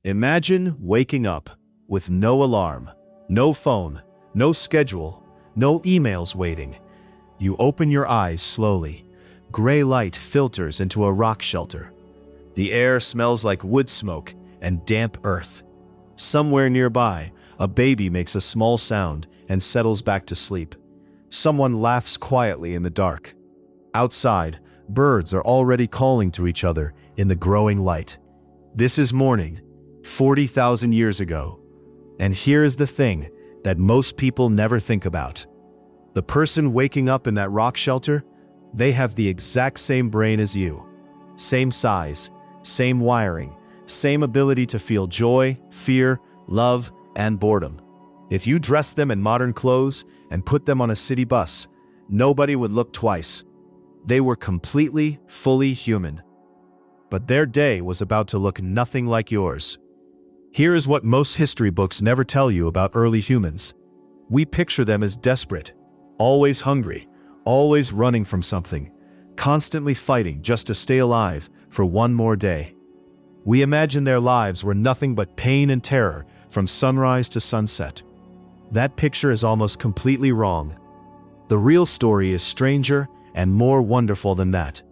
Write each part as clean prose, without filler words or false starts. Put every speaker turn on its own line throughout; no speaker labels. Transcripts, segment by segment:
Imagine waking up with no alarm, no phone, no schedule, no emails waiting. You open your eyes slowly. Gray light filters into a rock shelter. The air smells like wood smoke and damp earth. Somewhere nearby, a baby makes a small sound and settles back to sleep. Someone laughs quietly in the dark. Outside, birds are already calling to each other in the growing light. This is morning, 40,000 years ago. And here is the thing that most people never think about. The person waking up in that rock shelter, they have the exact same brain as you. Same size, same wiring, same ability to feel joy, fear, love, and boredom. If you dress them in modern clothes and put them on a city bus, nobody would look twice. They were completely, fully human. But their day was about to look nothing like yours. Here is what most history books never tell you about early humans. We picture them as desperate, always hungry, always running from something, constantly fighting just to stay alive for one more day. We imagine their lives were nothing but pain and terror from sunrise to sunset. That picture is almost completely wrong. The real story is stranger and more wonderful than that.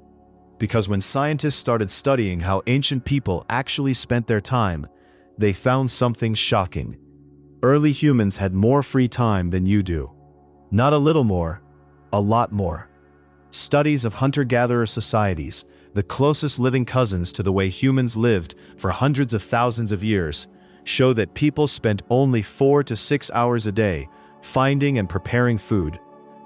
Because when scientists started studying how ancient people actually spent their time, they found something shocking. Early humans had more free time than you do. Not a little more, a lot more. Studies of hunter-gatherer societies, the closest living cousins to the way humans lived for hundreds of thousands of years, show that people spent only 4 to 6 hours a day finding and preparing food.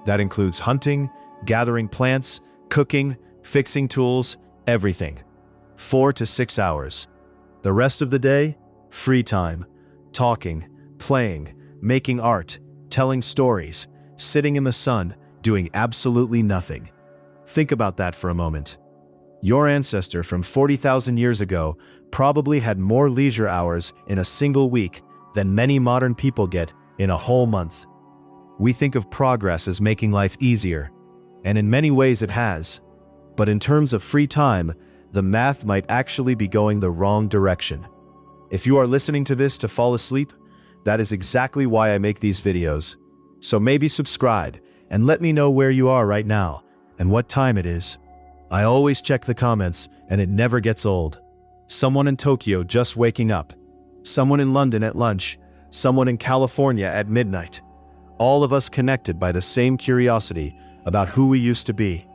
That includes hunting, gathering plants, cooking, fixing tools, everything. 4 to 6 hours. The rest of the day? Free time. Talking, playing, making art, telling stories, sitting in the sun, doing absolutely nothing. Think about that for a moment. Your ancestor from 40,000 years ago probably had more leisure hours in a single week than many modern people get in a whole month. We think of progress as making life easier, and in many ways it has. But in terms of free time, the math might actually be going the wrong direction. If you are listening to this to fall asleep, that is exactly why I make these videos. So maybe subscribe and let me know where you are right now and what time it is. I always check the comments and it never gets old. Someone in Tokyo just waking up. Someone in London at lunch. Someone in California at midnight. All of us connected by the same curiosity about who we used to be.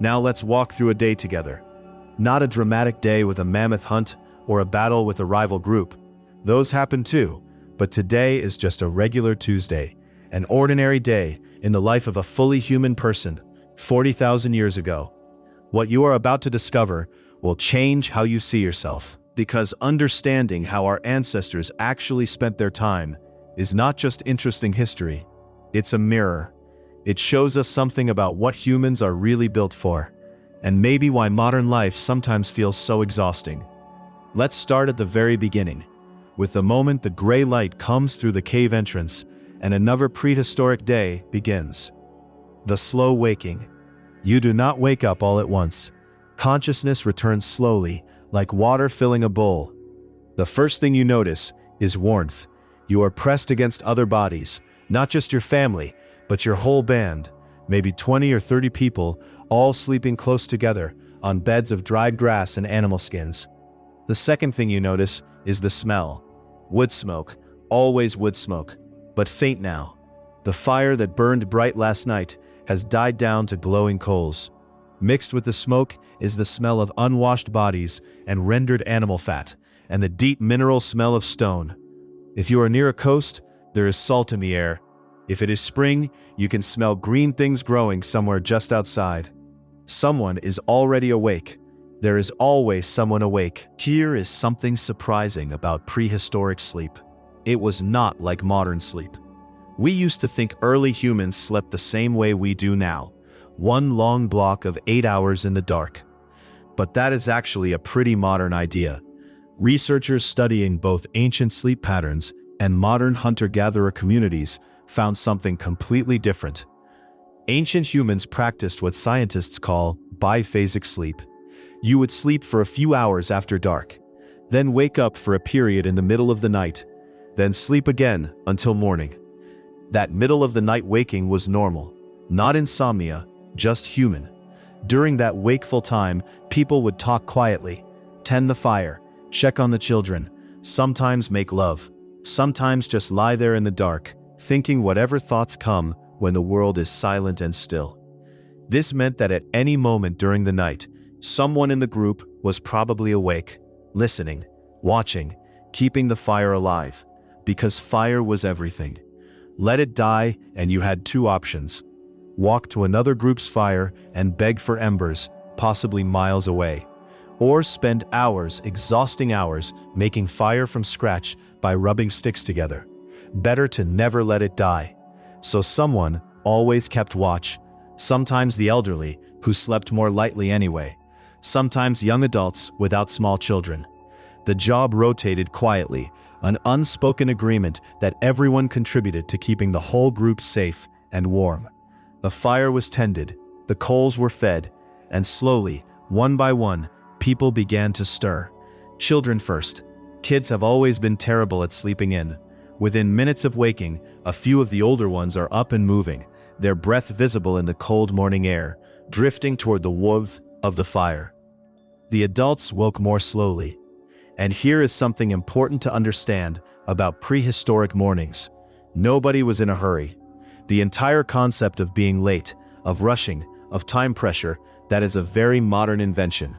Now let's walk through a day together. Not a dramatic day with a mammoth hunt or a battle with a rival group. Those happen too, but today is just a regular Tuesday, an ordinary day in the life of a fully human person, 40,000 years ago. What you are about to discover will change how you see yourself, because understanding how our ancestors actually spent their time is not just interesting history, it's a mirror. It shows us something about what humans are really built for, and maybe why modern life sometimes feels so exhausting. Let's start at the very beginning, with the moment the gray light comes through the cave entrance and another prehistoric day begins. The slow waking. You do not wake up all at once. Consciousness returns slowly, like water filling a bowl. The first thing you notice is warmth. You are pressed against other bodies, not just your family, but your whole band, maybe 20 or 30 people, all sleeping close together on beds of dried grass and animal skins. The second thing you notice is the smell. Wood smoke, always wood smoke, but faint now. The fire that burned bright last night has died down to glowing coals. Mixed with the smoke is the smell of unwashed bodies and rendered animal fat, and the deep mineral smell of stone. If you are near a coast, there is salt in the air. If it is spring, you can smell green things growing somewhere just outside. Someone is already awake. There is always someone awake. Here is something surprising about prehistoric sleep. It was not like modern sleep. We used to think early humans slept the same way we do now, one long block of 8 hours in the dark. But that is actually a pretty modern idea. Researchers studying both ancient sleep patterns and modern hunter-gatherer communities found something completely different. Ancient humans practiced what scientists call biphasic sleep. You would sleep for a few hours after dark. then wake up for a period in the middle of the night, then sleep again until morning. That middle of the night waking was normal, not insomnia, just human. During that wakeful time, people would talk quietly, tend the fire, check on the children, sometimes make love, sometimes just lie there in the dark, thinking whatever thoughts come when the world is silent and still. This meant that at any moment during the night, someone in the group was probably awake, listening, watching, keeping the fire alive, because fire was everything. Let it die, and you had two options: walk to another group's fire and beg for embers, possibly miles away, or spend hours, exhausting hours, making fire from scratch by rubbing sticks together. Better to never let it die. So someone always kept watch, sometimes the elderly, who slept more lightly anyway, sometimes young adults without small children. The job rotated quietly, an unspoken agreement that everyone contributed to keeping the whole group safe and warm. The fire was tended, the coals were fed, and slowly, one by one, people began to stir. Children first. Kids have always been terrible at sleeping in. Within minutes of waking, a few of the older ones are up and moving, their breath visible in the cold morning air, drifting toward the warmth of the fire. The adults woke more slowly. And here is something important to understand about prehistoric mornings. Nobody was in a hurry. The entire concept of being late, of rushing, of time pressure, that is a very modern invention.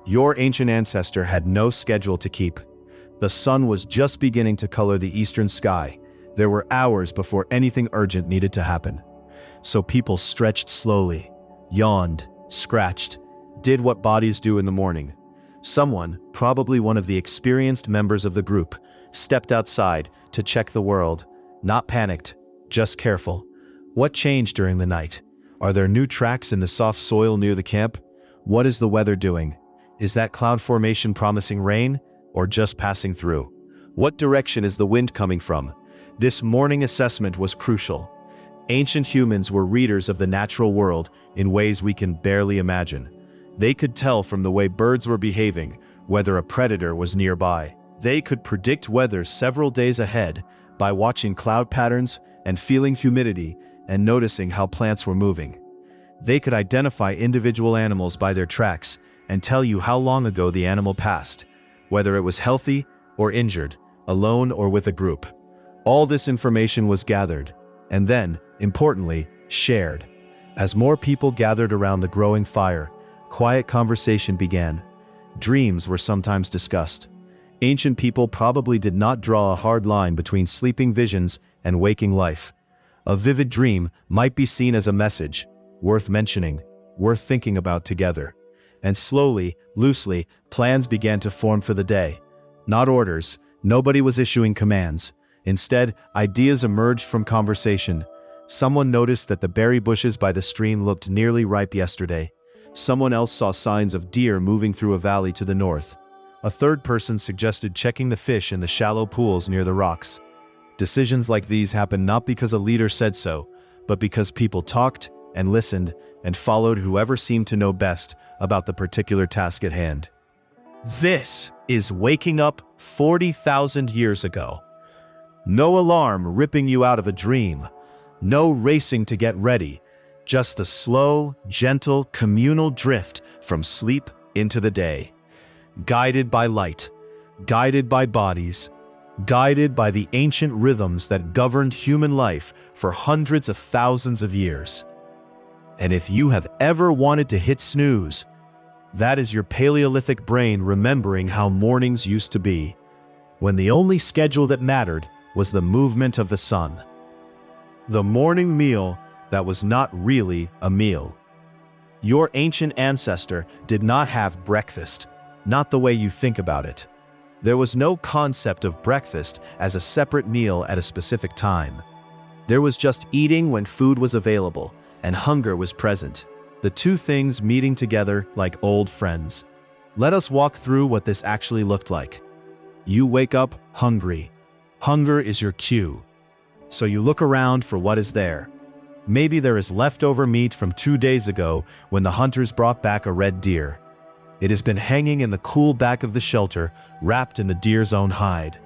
Your ancient ancestor had no schedule to keep. The sun was just beginning to color the eastern sky. There were hours before anything urgent needed to happen. So people stretched slowly, yawned, scratched, did what bodies do in the morning. Someone, probably one of the experienced members of the group, stepped outside to check the world, not panicked, just careful. What changed during the night? Are there new tracks in the soft soil near the camp? What is the weather doing? Is that cloud formation promising rain, or just passing through? What direction is the wind coming from? This morning assessment was crucial. Ancient humans were readers of the natural world in ways we can barely imagine. They could tell from the way birds were behaving whether a predator was nearby. They could predict weather several days ahead by watching cloud patterns and feeling humidity and noticing how plants were moving. They could identify individual animals by their tracks and tell you how long ago the animal passed, whether it was healthy or injured, alone or with a group. All this information was gathered, and then, importantly, shared. As more people gathered around the growing fire, quiet conversation began. Dreams were sometimes discussed. Ancient people probably did not draw a hard line between sleeping visions and waking life. A vivid dream might be seen as a message, worth mentioning, worth thinking about together. And slowly, loosely, plans began to form for the day. Not orders, nobody was issuing commands. Instead, ideas emerged from conversation. Someone noticed that the berry bushes by the stream looked nearly ripe yesterday. Someone else saw signs of deer moving through a valley to the north. A third person suggested checking the fish in the shallow pools near the rocks. Decisions like these happened not because a leader said so, but because people talked and listened and followed whoever seemed to know best about the particular task at hand. This is waking up 40,000 years ago. No alarm ripping you out of a dream. No racing to get ready. Just the slow, gentle, communal drift from sleep into the day. Guided by light, guided by bodies, guided by the ancient rhythms that governed human life for hundreds of thousands of years. And if you have ever wanted to hit snooze, that is your Paleolithic brain remembering how mornings used to be, when the only schedule that mattered was the movement of the sun. The morning meal that was not really a meal. Your ancient ancestor did not have breakfast, not the way you think about it. There was no concept of breakfast as a separate meal at a specific time. There was just eating when food was available and hunger was present, the two things meeting together like old friends. Let us walk through what this actually looked like. You wake up hungry. Hunger is your cue. So you look around for what is there. Maybe there is leftover meat from 2 days ago when the hunters brought back a red deer. It has been hanging in the cool back of the shelter, wrapped in the deer's own hide.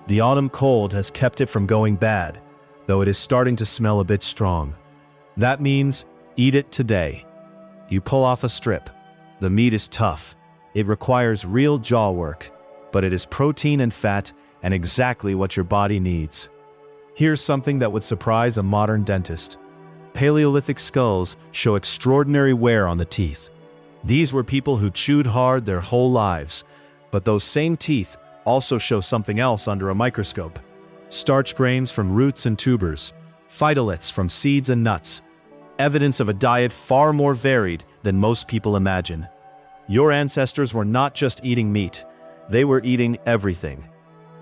The autumn cold has kept it from going bad, though it is starting to smell a bit strong. That means, eat it today. You pull off a strip. The meat is tough. It requires real jaw work, but it is protein and fat and exactly what your body needs. Here's something that would surprise a modern dentist. Paleolithic skulls show extraordinary wear on the teeth. These were people who chewed hard their whole lives, but those same teeth also show something else under a microscope. Starch grains from roots and tubers, phytoliths from seeds and nuts, evidence of a diet far more varied than most people imagine. Your ancestors were not just eating meat, they were eating everything.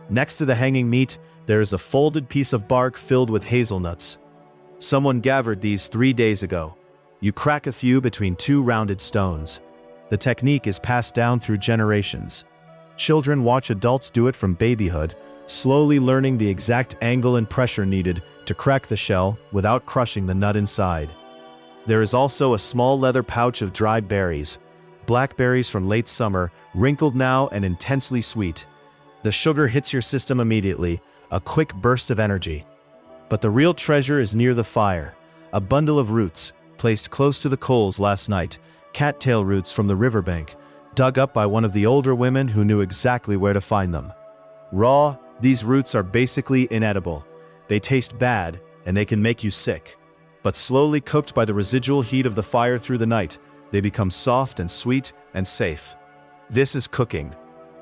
Next to the hanging meat, there is a folded piece of bark filled with hazelnuts. Someone gathered these 3 days ago. You crack a few between 2 rounded stones. The technique is passed down through generations. Children watch adults do it from babyhood, slowly learning the exact angle and pressure needed to crack the shell without crushing the nut inside. There is also a small leather pouch of dried berries, blackberries from late summer, wrinkled now and intensely sweet. The sugar hits your system immediately, a quick burst of energy. But the real treasure is near the fire, a bundle of roots, placed close to the coals last night, cattail roots from the riverbank, dug up by one of the older women who knew exactly where to find them. Raw, these roots are basically inedible. They taste bad, and they can make you sick. But slowly cooked by the residual heat of the fire through the night, they become soft and sweet and safe. This is cooking,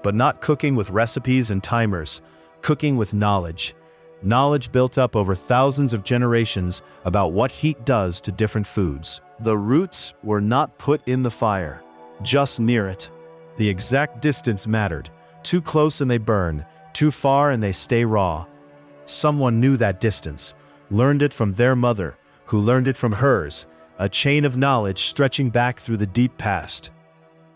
but not cooking with recipes and timers, cooking with knowledge. Knowledge built up over thousands of generations about what heat does to different foods. The roots were not put in the fire, just near it. The exact distance mattered. Too close and they burn, too far and they stay raw. Someone knew that distance, learned it from their mother, who learned it from hers, a chain of knowledge stretching back through the deep past.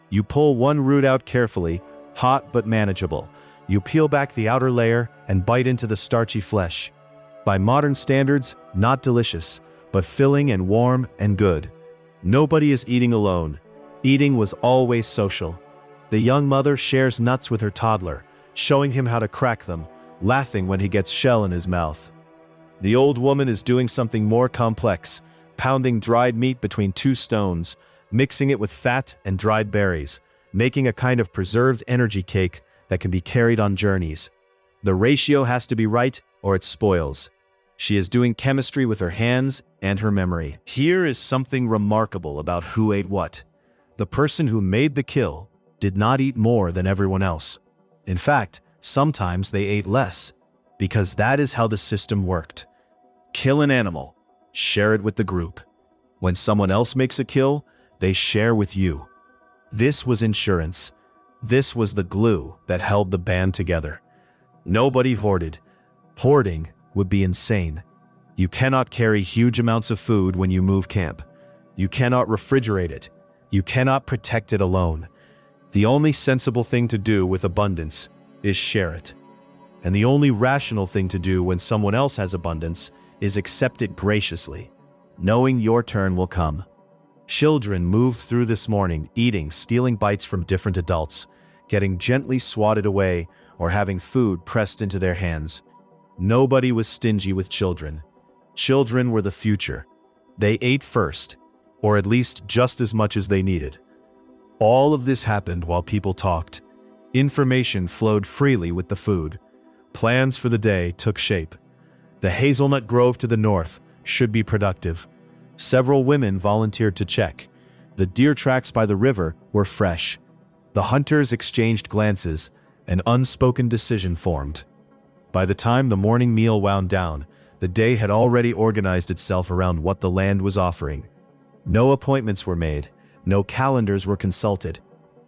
You pull one root out carefully, hot but manageable. You peel back the outer layer and bite into the starchy flesh. By modern standards, not delicious, but filling and warm and good. Nobody is eating alone. Eating was always social. The young mother shares nuts with her toddler, showing him how to crack them, laughing when he gets shell in his mouth. The old woman is doing something more complex, pounding dried meat between 2 stones, mixing it with fat and dried berries, making a kind of preserved energy cake that can be carried on journeys. The ratio has to be right or it spoils. She is doing chemistry with her hands and her memory. Here is something remarkable about who ate what. The person who made the kill did not eat more than everyone else. In fact, sometimes they ate less, because that is how the system worked. Kill an animal, share it with the group. When someone else makes a kill, they share with you. This was insurance. This was the glue that held the band together. Nobody hoarded. Hoarding would be insane. You cannot carry huge amounts of food when you move camp. You cannot refrigerate it. You cannot protect it alone. The only sensible thing to do with abundance is share it. And the only rational thing to do when someone else has abundance is accept it graciously, knowing your turn will come. Children moved through this morning, eating, stealing bites from different adults, getting gently swatted away, or having food pressed into their hands. Nobody was stingy with children. Children were the future. They ate first, or at least just as much as they needed. All of this happened while people talked. Information flowed freely with the food. Plans for the day took shape. The hazelnut grove to the north should be productive. Several women volunteered to check. The deer tracks by the river were fresh. The hunters exchanged glances. An unspoken decision formed. By the time the morning meal wound down, the day had already organized itself around what the land was offering. No appointments were made. No calendars were consulted.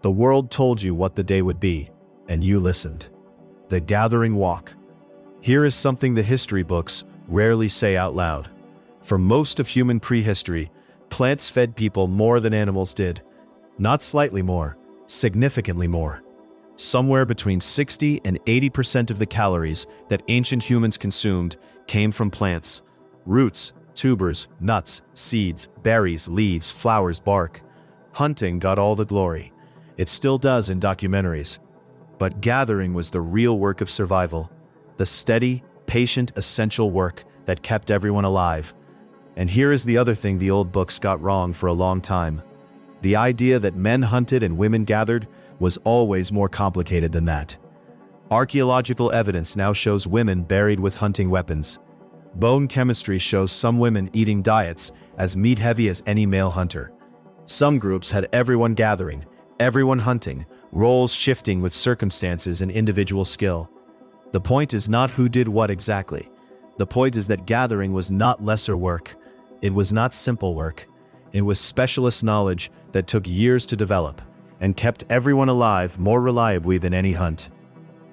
The world told you what the day would be, and you listened. The gathering walk. Here is something the history books rarely say out loud. For most of human prehistory, plants fed people more than animals did. Not slightly more, significantly more. Somewhere between 60 and 80% of the calories that ancient humans consumed came from plants. Roots, tubers, nuts, seeds, berries, leaves, flowers, bark. Hunting got all the glory. It still does in documentaries. But gathering was the real work of survival, the steady, patient, essential work that kept everyone alive. And here is the other thing the old books got wrong for a long time. The idea that men hunted and women gathered was always more complicated than that. Archaeological evidence now shows women buried with hunting weapons. Bone chemistry shows some women eating diets as meat-heavy as any male hunter. Some groups had everyone gathering, everyone hunting, roles shifting with circumstances and individual skill. The point is not who did what exactly. The point is that gathering was not lesser work. It was not simple work. It was specialist knowledge that took years to develop and kept everyone alive more reliably than any hunt.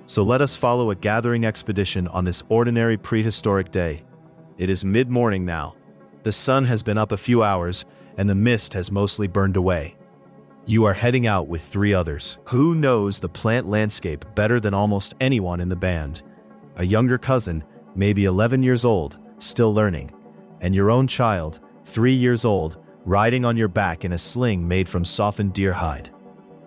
So let us follow a gathering expedition on this ordinary prehistoric day. It is mid-morning now. The sun has been up a few hours and the mist has mostly burned away. You are heading out with 3 others. Who knows the plant landscape better than almost anyone in the band? A younger cousin, maybe 11 years old, still learning, and your own child, 3 years old, riding on your back in a sling made from softened deer hide.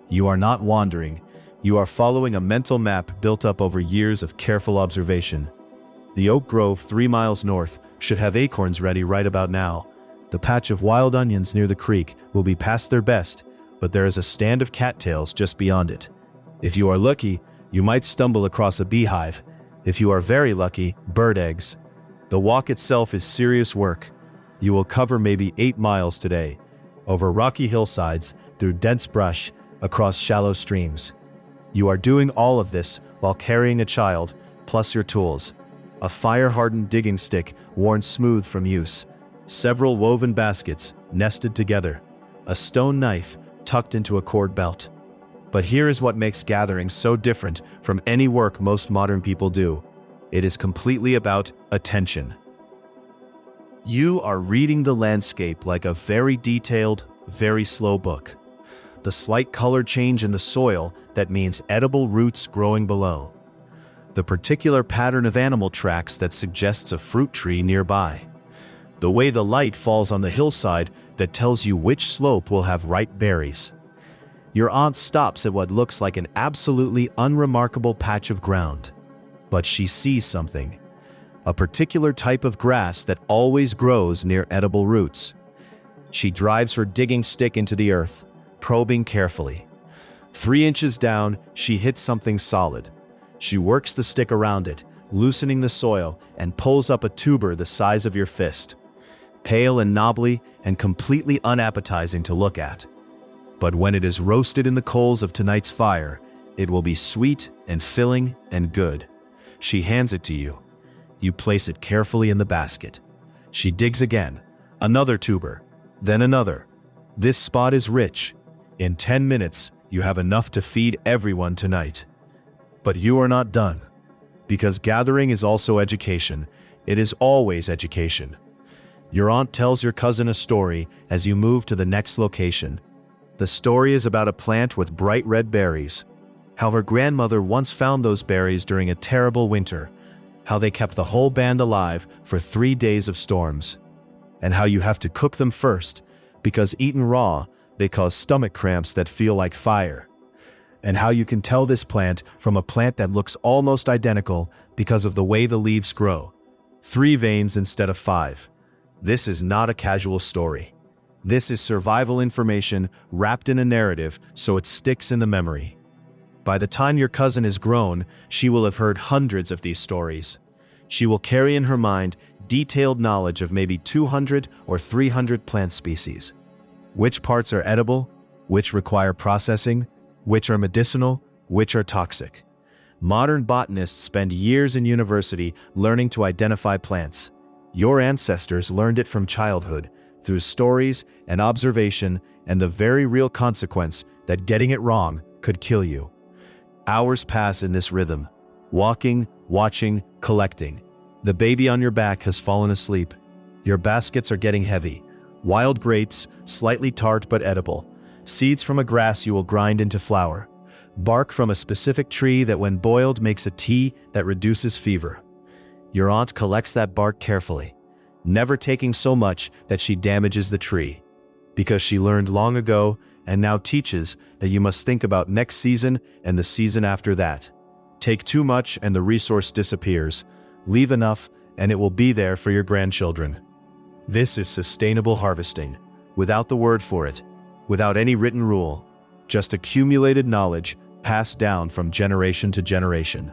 You are not wandering. You are following a mental map built up over years of careful observation. The oak grove 3 miles north should have acorns ready right about now. The patch of wild onions near the creek will be past their best, but there is a stand of cattails just beyond it. If you are lucky, you might stumble across a beehive. If you are very lucky, bird eggs. The walk itself is serious work. You will cover maybe 8 miles today, over rocky hillsides, through dense brush, across shallow streams. You are doing all of this while carrying a child, plus your tools. A fire-hardened digging stick worn smooth from use. Several woven baskets nested together. A stone knife tucked into a cord belt. But here is what makes gathering so different from any work most modern people do. It is completely about attention. You are reading the landscape like a very detailed, very slow book. The slight color change in the soil that means edible roots growing below. The particular pattern of animal tracks that suggests a fruit tree nearby. The way the light falls on the hillside that tells you which slope will have ripe berries. Your aunt stops at what looks like an absolutely unremarkable patch of ground. But she sees something. A particular type of grass that always grows near edible roots. She drives her digging stick into the earth, probing carefully. 3 inches down, she hits something solid. She works the stick around it, loosening the soil, and pulls up a tuber the size of your fist. Pale and knobbly and completely unappetizing to look at. But when it is roasted in the coals of tonight's fire, it will be sweet and filling and good. She hands it to you. You place it carefully in the basket. She digs again, another tuber, then another. This spot is rich. In 10 minutes, you have enough to feed everyone tonight. But you are not done. Because gathering is also education. It is always education. Your aunt tells your cousin a story as you move to the next location. The story is about a plant with bright red berries. How her grandmother once found those berries during a terrible winter. How they kept the whole band alive for 3 days of storms. And how you have to cook them first, because eaten raw, they cause stomach cramps that feel like fire. And how you can tell this plant from a plant that looks almost identical because of the way the leaves grow. 3 veins instead of 5. This is not a casual story. This is survival information wrapped in a narrative so it sticks in the memory. By the time your cousin is grown, she will have heard hundreds of these stories. She will carry in her mind detailed knowledge of maybe 200 or 300 plant species. Which parts are edible, which require processing, which are medicinal, which are toxic. Modern botanists spend years in university learning to identify plants. Your ancestors learned it from childhood, through stories and observation and the very real consequence that getting it wrong could kill you. Hours pass in this rhythm, walking, watching, collecting. The baby on your back has fallen asleep. Your baskets are getting heavy. Wild grapes, slightly tart but edible. Seeds from a grass you will grind into flour. Bark from a specific tree that when boiled makes a tea that reduces fever. Your aunt collects that bark carefully, never taking so much that she damages the tree. Because she learned long ago, and now teaches that you must think about next season and the season after that. Take too much and the resource disappears. Leave enough and it will be there for your grandchildren. This is sustainable harvesting, without the word for it, without any written rule, just accumulated knowledge passed down from generation to generation.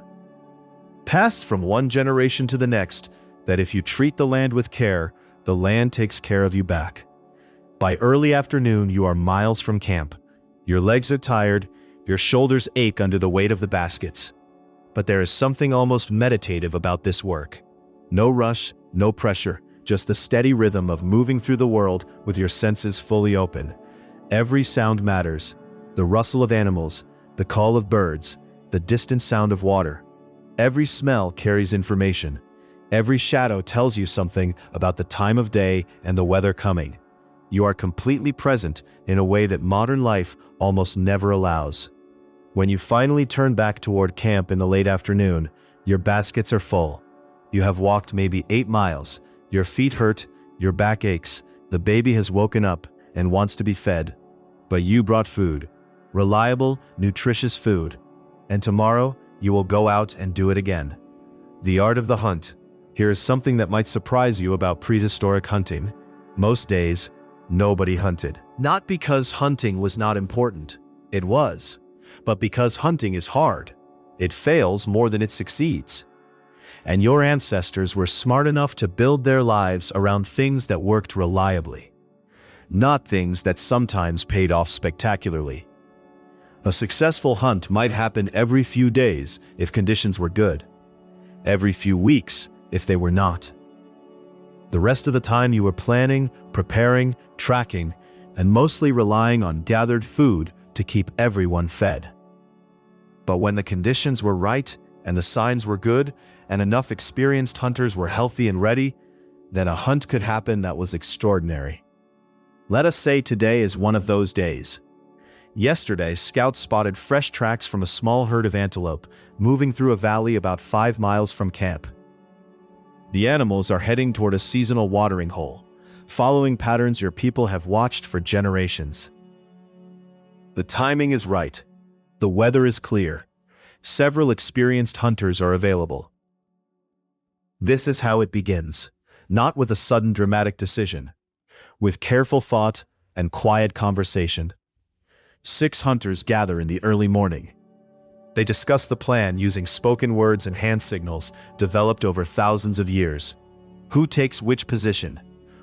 Passed from one generation to the next, that if you treat the land with care, the land takes care of you back. By early afternoon, you are miles from camp. Your legs are tired, your shoulders ache under the weight of the baskets. But there is something almost meditative about this work. No rush, no pressure, just the steady rhythm of moving through the world with your senses fully open. Every sound matters. The rustle of animals, the call of birds, the distant sound of water. Every smell carries information. Every shadow tells you something about the time of day and the weather coming. You are completely present in a way that modern life almost never allows. When you finally turn back toward camp in the late afternoon, your baskets are full. You have walked maybe 8 miles, your feet hurt, your back aches, the baby has woken up and wants to be fed. But you brought food, reliable, nutritious food. And tomorrow, you will go out and do it again. The art of the hunt. Here is something that might surprise you about prehistoric hunting. Most days, nobody hunted. Not because hunting was not important. It was. But because hunting is hard. It fails more than it succeeds. And your ancestors were smart enough to build their lives around things that worked reliably. Not things that sometimes paid off spectacularly. A successful hunt might happen every few days if conditions were good. Every few weeks if they were not. The rest of the time you were planning, preparing, tracking, and mostly relying on gathered food to keep everyone fed. But when the conditions were right and the signs were good and enough experienced hunters were healthy and ready, then a hunt could happen that was extraordinary. Let us say today is one of those days. Yesterday, scouts spotted fresh tracks from a small herd of antelope moving through a valley about 5 miles from camp. The animals are heading toward a seasonal watering hole, following patterns your people have watched for generations. The timing is right. The weather is clear. Several experienced hunters are available. This is how it begins, not with a sudden dramatic decision, with careful thought and quiet conversation. 6 hunters gather in the early morning. They discuss the plan using spoken words and hand signals developed over thousands of years. Who takes which position,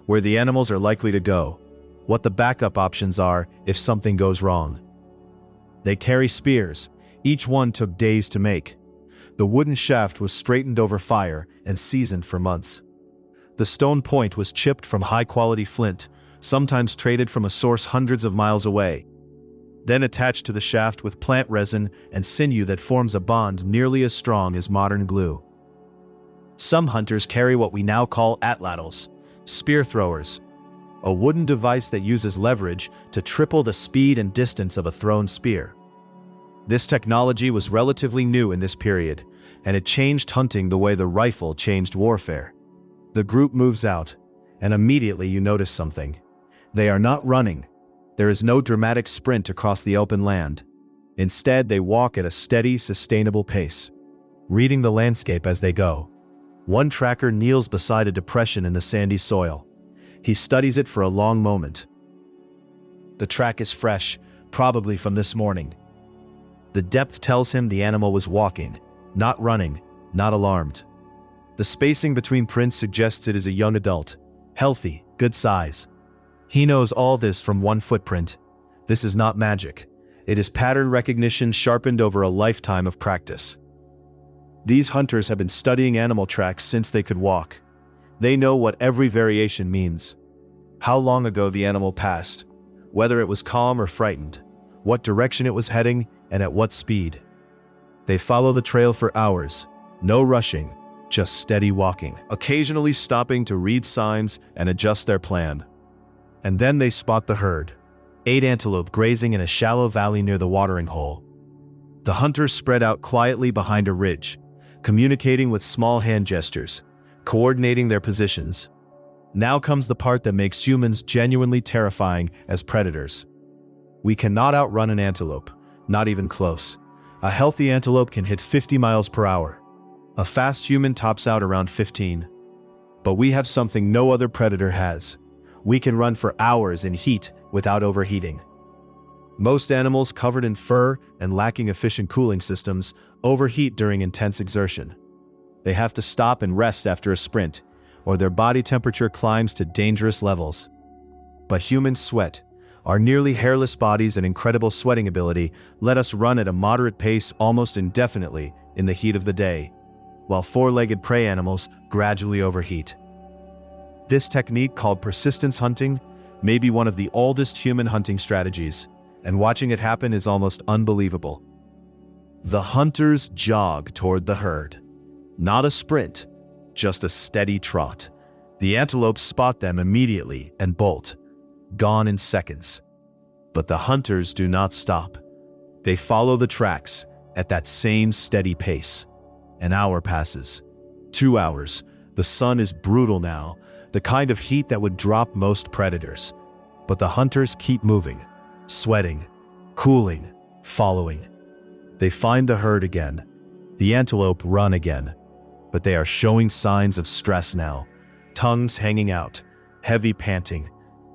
where the animals are likely to go, what the backup options are if something goes wrong. They carry spears. Each one took days to make. The wooden shaft was straightened over fire and seasoned for months. The stone point was chipped from high-quality flint, sometimes traded from a source hundreds of miles away. Then attached to the shaft with plant resin and sinew that forms a bond nearly as strong as modern glue. Some hunters carry what we now call atlatls, spear throwers, a wooden device that uses leverage to triple the speed and distance of a thrown spear. This technology was relatively new in this period, and it changed hunting the way the rifle changed warfare. The group moves out, and immediately you notice something. They are not running. There is no dramatic sprint across the open land. Instead, they walk at a steady, sustainable pace, reading the landscape as they go. One tracker kneels beside a depression in the sandy soil. He studies it for a long moment. The track is fresh, probably from this morning. The depth tells him the animal was walking, not running, not alarmed. The spacing between prints suggests it is a young adult, healthy, good size. He knows all this from one footprint. This is not magic. It is pattern recognition sharpened over a lifetime of practice. These hunters have been studying animal tracks since they could walk. They know what every variation means. How long ago the animal passed, whether it was calm or frightened, what direction it was heading, and at what speed. They follow the trail for hours, no rushing, just steady walking, occasionally stopping to read signs and adjust their plan. And then they spot the herd, 8 antelope grazing in a shallow valley near the watering hole. The hunters spread out quietly behind a ridge, communicating with small hand gestures, coordinating their positions. Now comes the part that makes humans genuinely terrifying as predators. We cannot outrun an antelope, not even close. A healthy antelope can hit 50 miles per hour. A fast human tops out around 15. But we have something no other predator has. We can run for hours in heat without overheating. Most animals covered in fur and lacking efficient cooling systems overheat during intense exertion. They have to stop and rest after a sprint, or their body temperature climbs to dangerous levels. But humans sweat. Our nearly hairless bodies and incredible sweating ability let us run at a moderate pace almost indefinitely in the heat of the day, while four-legged prey animals gradually overheat. This technique, called persistence hunting, may be one of the oldest human hunting strategies, and watching it happen is almost unbelievable. The hunters jog toward the herd. Not a sprint, just a steady trot. The antelopes spot them immediately and bolt, gone in seconds. But the hunters do not stop. They follow the tracks at that same steady pace. An hour passes. 2 hours. The sun is brutal now, the kind of heat that would drop most predators. But the hunters keep moving, sweating, cooling, following. They find the herd again. The antelope run again. But they are showing signs of stress now. Tongues hanging out, heavy panting.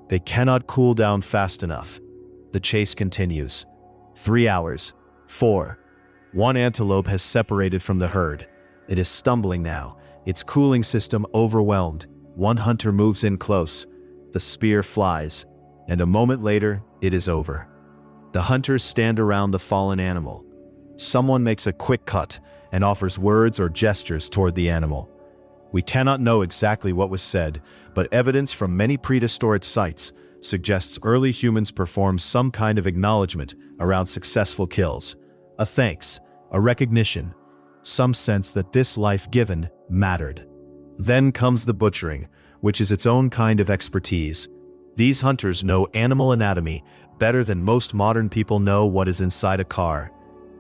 They cannot cool down fast enough. The chase continues. 3 hours. 4. One antelope has separated from the herd. It is stumbling now, its cooling system overwhelmed. One hunter moves in close. The spear flies, and a moment later, it is over. The hunters stand around the fallen animal. Someone makes a quick cut and offers words or gestures toward the animal. We cannot know exactly what was said, but evidence from many prehistoric sites suggests early humans performed some kind of acknowledgement around successful kills. A thanks, a recognition, some sense that this life given mattered. Then comes the butchering, which is its own kind of expertise. These hunters know animal anatomy better than most modern people know what is inside a car.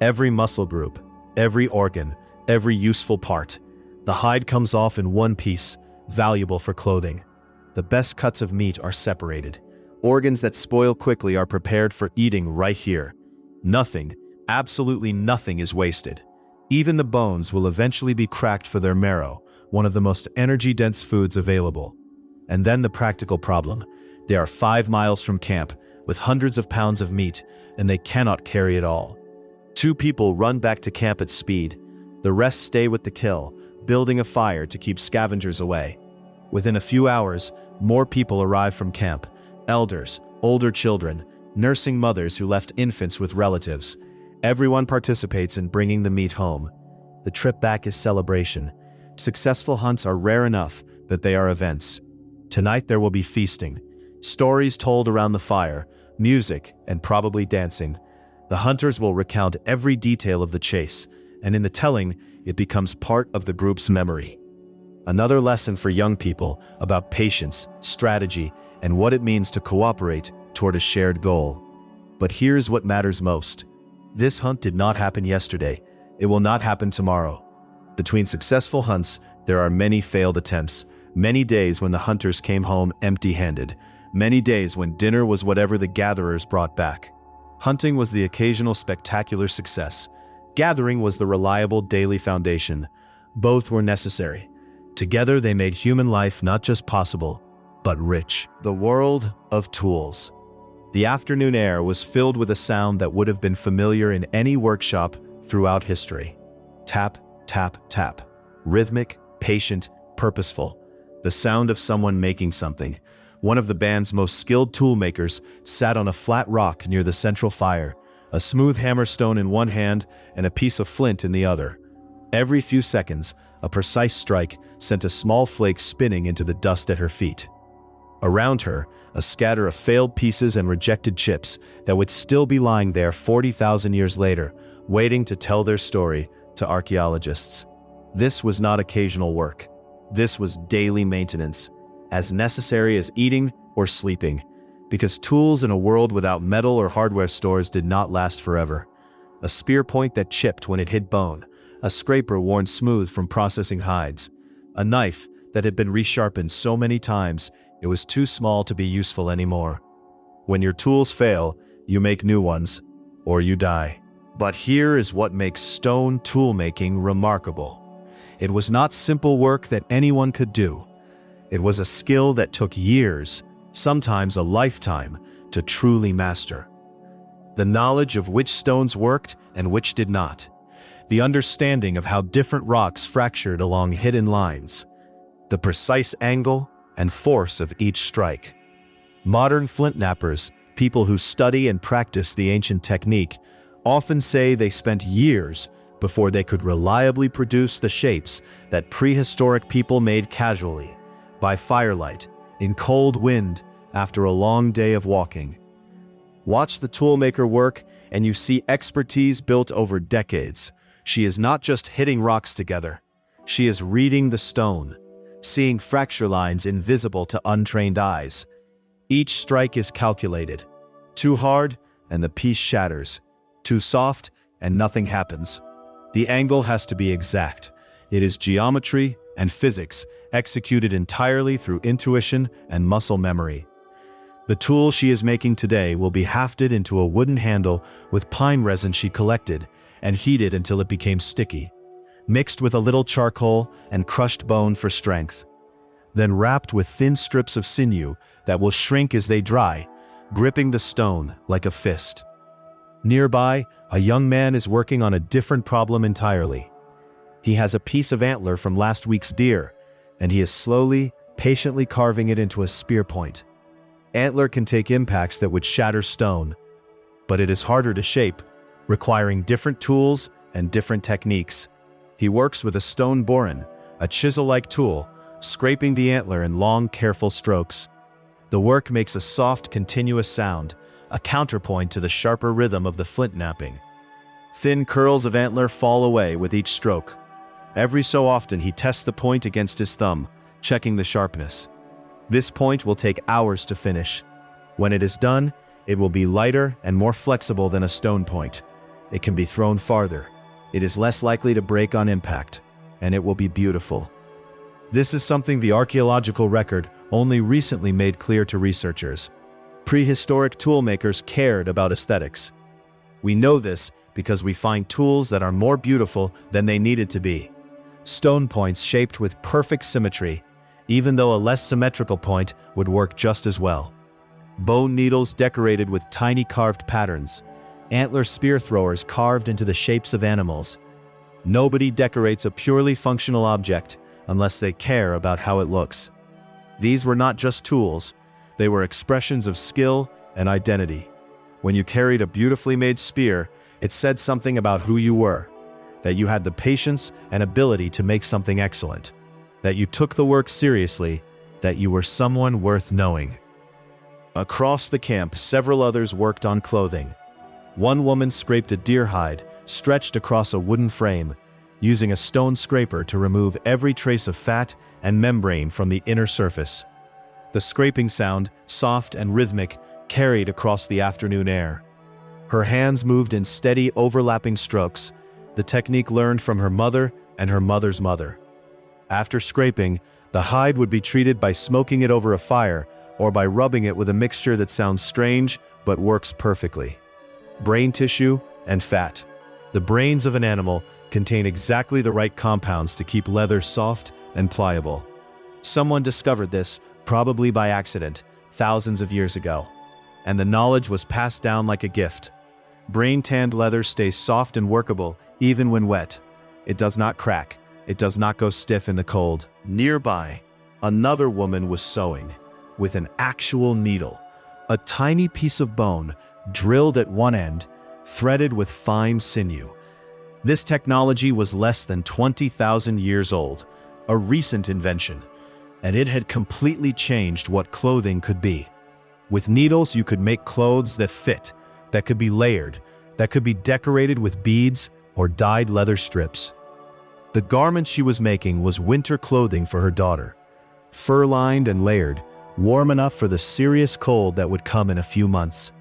Every muscle group, every organ, every useful part. The hide comes off in one piece, valuable for clothing. The best cuts of meat are separated. Organs that spoil quickly are prepared for eating right here. Nothing, absolutely nothing is wasted. Even the bones will eventually be cracked for their marrow, one of the most energy-dense foods available. And then the practical problem. They are 5 miles from camp, with hundreds of pounds of meat, and they cannot carry it all. 2 people run back to camp at speed. The rest stay with the kill, building a fire to keep scavengers away. Within a few hours, more people arrive from camp. Elders, older children, nursing mothers who left infants with relatives. Everyone participates in bringing the meat home. The trip back is celebration. Successful hunts are rare enough that they are events. Tonight there will be feasting, stories told around the fire, music, and probably dancing. The hunters will recount every detail of the chase, and in the telling, it becomes part of the group's memory. Another lesson for young people about patience, strategy, and what it means to cooperate toward a shared goal. But here's what matters most. This hunt did not happen yesterday. It will not happen tomorrow. Between successful hunts, there are many failed attempts, many days when the hunters came home empty-handed, many days when dinner was whatever the gatherers brought back. Hunting was the occasional spectacular success. Gathering was the reliable daily foundation. Both were necessary. Together they made human life not just possible, but rich. The world of tools. The afternoon air was filled with a sound that would have been familiar in any workshop throughout history. Tap, tap, tap. Rhythmic, patient, purposeful. The sound of someone making something. One of the band's most skilled toolmakers sat on a flat rock near the central fire, a smooth hammerstone in one hand and a piece of flint in the other. Every few seconds, a precise strike sent a small flake spinning into the dust at her feet. Around her, a scatter of failed pieces and rejected chips that would still be lying there 40,000 years later, waiting to tell their story to archaeologists. This was not occasional work. This was daily maintenance, as necessary as eating or sleeping, because tools in a world without metal or hardware stores did not last forever. A spear point that chipped when it hit bone, a scraper worn smooth from processing hides, a knife that had been resharpened so many times it was too small to be useful anymore. When your tools fail, You make new ones, or you die. But here is what makes stone toolmaking remarkable. It was not simple work that anyone could do. It was a skill that took years, sometimes a lifetime, to truly master. The knowledge of which stones worked and which did not. The understanding of how different rocks fractured along hidden lines. The precise angle and force of each strike. Modern flint knappers, people who study and practice the ancient technique, often say they spent years before they could reliably produce the shapes that prehistoric people made casually, by firelight, in cold wind, after a long day of walking. Watch the toolmaker work and you see expertise built over decades. She is not just hitting rocks together. She is reading the stone, seeing fracture lines invisible to untrained eyes. Each strike is calculated. Too hard, and the piece shatters. Too soft, and nothing happens. The angle has to be exact. It is geometry and physics executed entirely through intuition and muscle memory. The tool she is making today will be hafted into a wooden handle with pine resin she collected and heated until it became sticky, mixed with a little charcoal and crushed bone for strength, then wrapped with thin strips of sinew that will shrink as they dry, gripping the stone like a fist. Nearby, a young man is working on a different problem entirely. He has a piece of antler from last week's deer, and he is slowly, patiently carving it into a spear point. Antler can take impacts that would shatter stone, but it is harder to shape, requiring different tools and different techniques. He works with a stone boren, a chisel-like tool, scraping the antler in long, careful strokes. The work makes a soft, continuous sound, a counterpoint to the sharper rhythm of the flint knapping. Thin curls of antler fall away with each stroke. Every so often he tests the point against his thumb, checking the sharpness. This point will take hours to finish. When it is done, it will be lighter and more flexible than a stone point. It can be thrown farther. It is less likely to break on impact, and it will be beautiful. This is something the archaeological record only recently made clear to researchers. Prehistoric toolmakers cared about aesthetics. We know this because we find tools that are more beautiful than they needed to be. Stone points shaped with perfect symmetry, even though a less symmetrical point would work just as well. Bone needles decorated with tiny carved patterns. Antler spear throwers carved into the shapes of animals. Nobody decorates a purely functional object unless they care about how it looks. These were not just tools, they were expressions of skill and identity. When you carried a beautifully made spear, it said something about who you were, that you had the patience and ability to make something excellent, that you took the work seriously, that you were someone worth knowing. Across the camp, several others worked on clothing. One woman scraped a deer hide, stretched across a wooden frame, using a stone scraper to remove every trace of fat and membrane from the inner surface. The scraping sound, soft and rhythmic, carried across the afternoon air. Her hands moved in steady, overlapping strokes, the technique learned from her mother and her mother's mother. After scraping, the hide would be treated by smoking it over a fire or by rubbing it with a mixture that sounds strange but works perfectly. Brain tissue and fat. The brains of an animal contain exactly the right compounds to keep leather soft and pliable. Someone discovered this, probably by accident, thousands of years ago, and the knowledge was passed down like a gift. Brain-tanned leather stays soft and workable even when wet. It does not crack. It does not go stiff in the cold. Nearby, another woman was sewing with an actual needle, a tiny piece of bone drilled at one end, threaded with fine sinew. This technology was less than 20,000 years old, a recent invention, and it had completely changed what clothing could be. With needles, you could make clothes that fit, that could be layered, that could be decorated with beads or dyed leather strips. The garment she was making was winter clothing for her daughter, fur-lined and layered, warm enough for the serious cold that would come in a few months.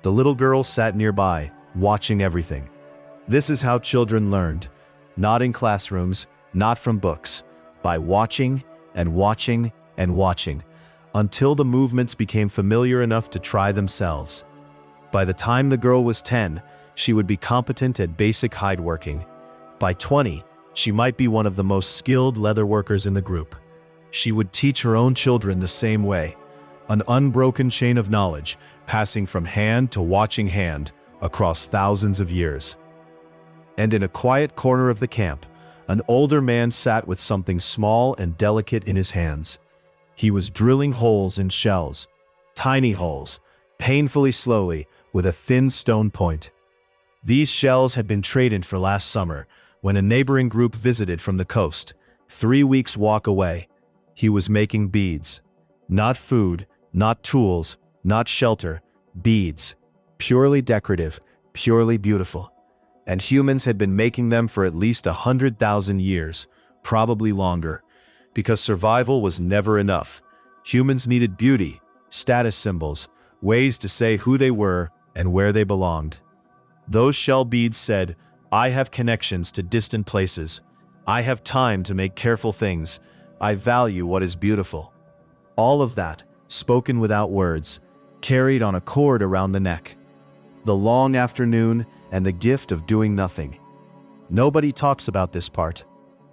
The little girl sat nearby, watching everything. This is how children learned, not in classrooms, not from books, by watching and watching and watching, until the movements became familiar enough to try themselves. By the time the girl was 10, she would be competent at basic hideworking. By 20, she might be one of the most skilled leather workers in the group. She would teach her own children the same way, an unbroken chain of knowledge passing from hand to watching hand across thousands of years. And in a quiet corner of the camp, an older man sat with something small and delicate in his hands. He was drilling holes in shells, tiny holes, painfully slowly, with a thin stone point. These shells had been traded for last summer, when a neighboring group visited from the coast, 3 weeks' walk away. He was making beads. Not food, not tools, not shelter, beads. Purely decorative, purely beautiful. And humans had been making them for at least 100,000 years, probably longer. Because survival was never enough. Humans needed beauty, status symbols, ways to say who they were and where they belonged. Those shell beads said, "I have connections to distant places. I have time to make careful things. I value what is beautiful." All of that, spoken without words, carried on a cord around the neck. The long afternoon and the gift of doing nothing. Nobody talks about this part.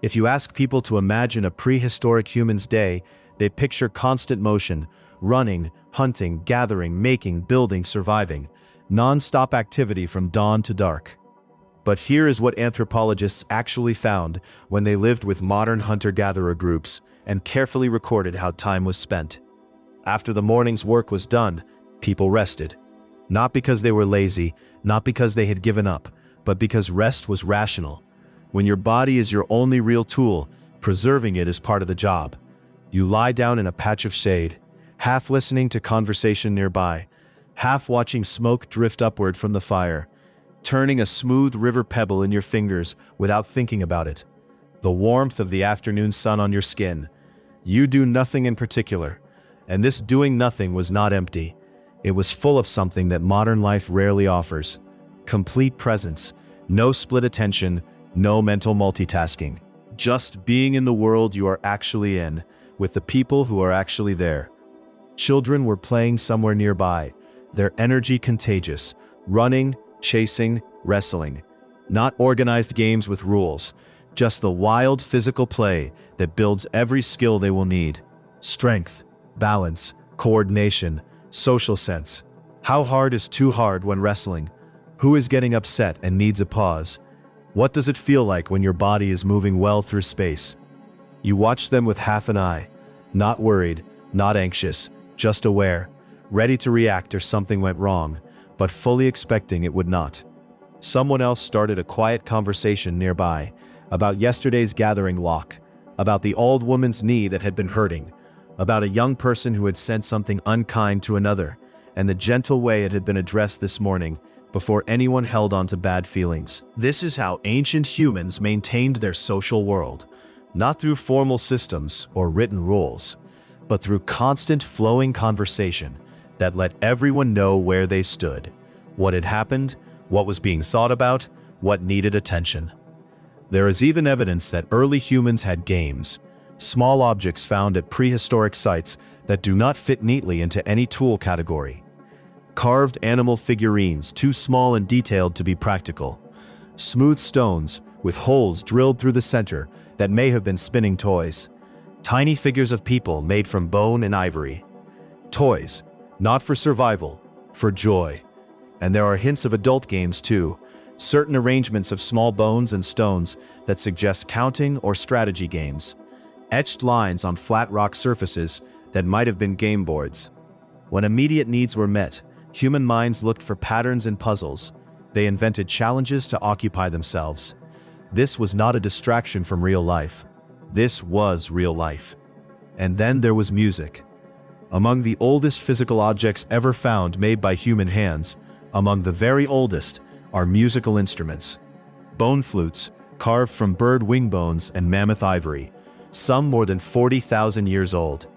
If you ask people to imagine a prehistoric human's day, they picture constant motion, running, hunting, gathering, making, building, surviving, non-stop activity from dawn to dark. But here is what anthropologists actually found when they lived with modern hunter-gatherer groups and carefully recorded how time was spent. After the morning's work was done, people rested. Not because they were lazy, not because they had given up, but because rest was rational. When your body is your only real tool, preserving it is part of the job. You lie down in a patch of shade, half listening to conversation nearby, half watching smoke drift upward from the fire, turning a smooth river pebble in your fingers without thinking about it. The warmth of the afternoon sun on your skin. You do nothing in particular, and this doing nothing was not empty. It was full of something that modern life rarely offers. Complete presence, no split attention, no mental multitasking. Just being in the world you are actually in, with the people who are actually there. Children were playing somewhere nearby, their energy contagious, running, chasing, wrestling. Not organized games with rules, just the wild physical play that builds every skill they will need. Strength, balance, coordination, social sense. How hard is too hard when wrestling? Who is getting upset and needs a pause? What does it feel like when your body is moving well through space? You watch them with half an eye, not worried, not anxious, just aware, ready to react if something went wrong, but fully expecting it would not. Someone else started a quiet conversation nearby about yesterday's gathering lock, about the old woman's knee that had been hurting, about a young person who had said something unkind to another, and the gentle way it had been addressed this morning before anyone held on to bad feelings. This is how ancient humans maintained their social world, not through formal systems or written rules, but through constant flowing conversation that let everyone know where they stood, what had happened, what was being thought about, what needed attention. There is even evidence that early humans had games, small objects found at prehistoric sites that do not fit neatly into any tool category. Carved animal figurines too small and detailed to be practical. Smooth stones with holes drilled through the center that may have been spinning toys. Tiny figures of people made from bone and ivory. Toys, not for survival, for joy. And there are hints of adult games too, certain arrangements of small bones and stones that suggest counting or strategy games. Etched lines on flat rock surfaces that might have been game boards. When immediate needs were met, human minds looked for patterns and puzzles. They invented challenges to occupy themselves. This was not a distraction from real life. This was real life. And then there was music. Among the oldest physical objects ever found made by human hands, among the very oldest, are musical instruments. Bone flutes, carved from bird wing bones and mammoth ivory, some more than 40,000 years old.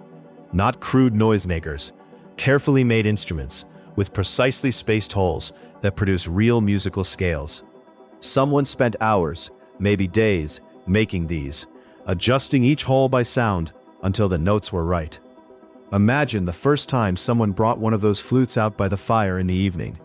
Not crude noisemakers, carefully made instruments with precisely spaced holes that produce real musical scales. Someone spent hours, maybe days, making these, adjusting each hole by sound until the notes were right. Imagine the first time someone brought one of those flutes out by the fire in the evening.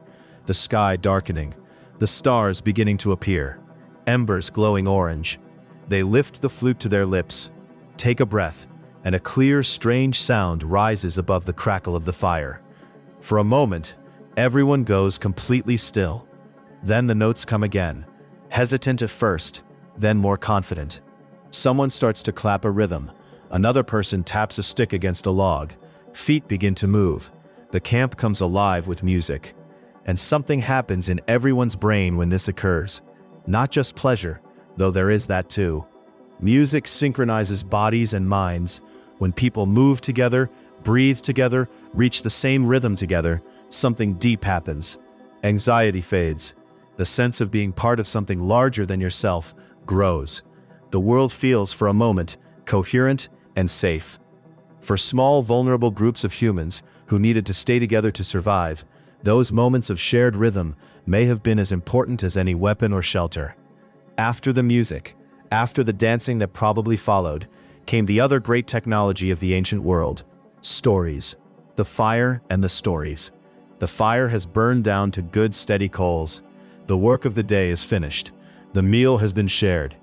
the sky darkening, the stars beginning to appear, embers glowing orange. They lift the flute to their lips, take a breath, and a clear, strange sound rises above the crackle of the fire. For a moment, everyone goes completely still. Then the notes come again, hesitant at first, then more confident. Someone starts to clap a rhythm. Another person taps a stick against a log. Feet begin to move. The camp comes alive with music. And something happens in everyone's brain when this occurs. Not just pleasure, though there is that too. Music synchronizes bodies and minds. When people move together, breathe together, reach the same rhythm together, something deep happens. Anxiety fades. The sense of being part of something larger than yourself grows. The world feels for a moment coherent and safe. For small, vulnerable groups of humans who needed to stay together to survive, those moments of shared rhythm may have been as important as any weapon or shelter. After the music, after the dancing that probably followed, came the other great technology of the ancient world: stories. The fire and the stories. The fire has burned down to good, steady coals. The work of the day is finished. The meal has been shared.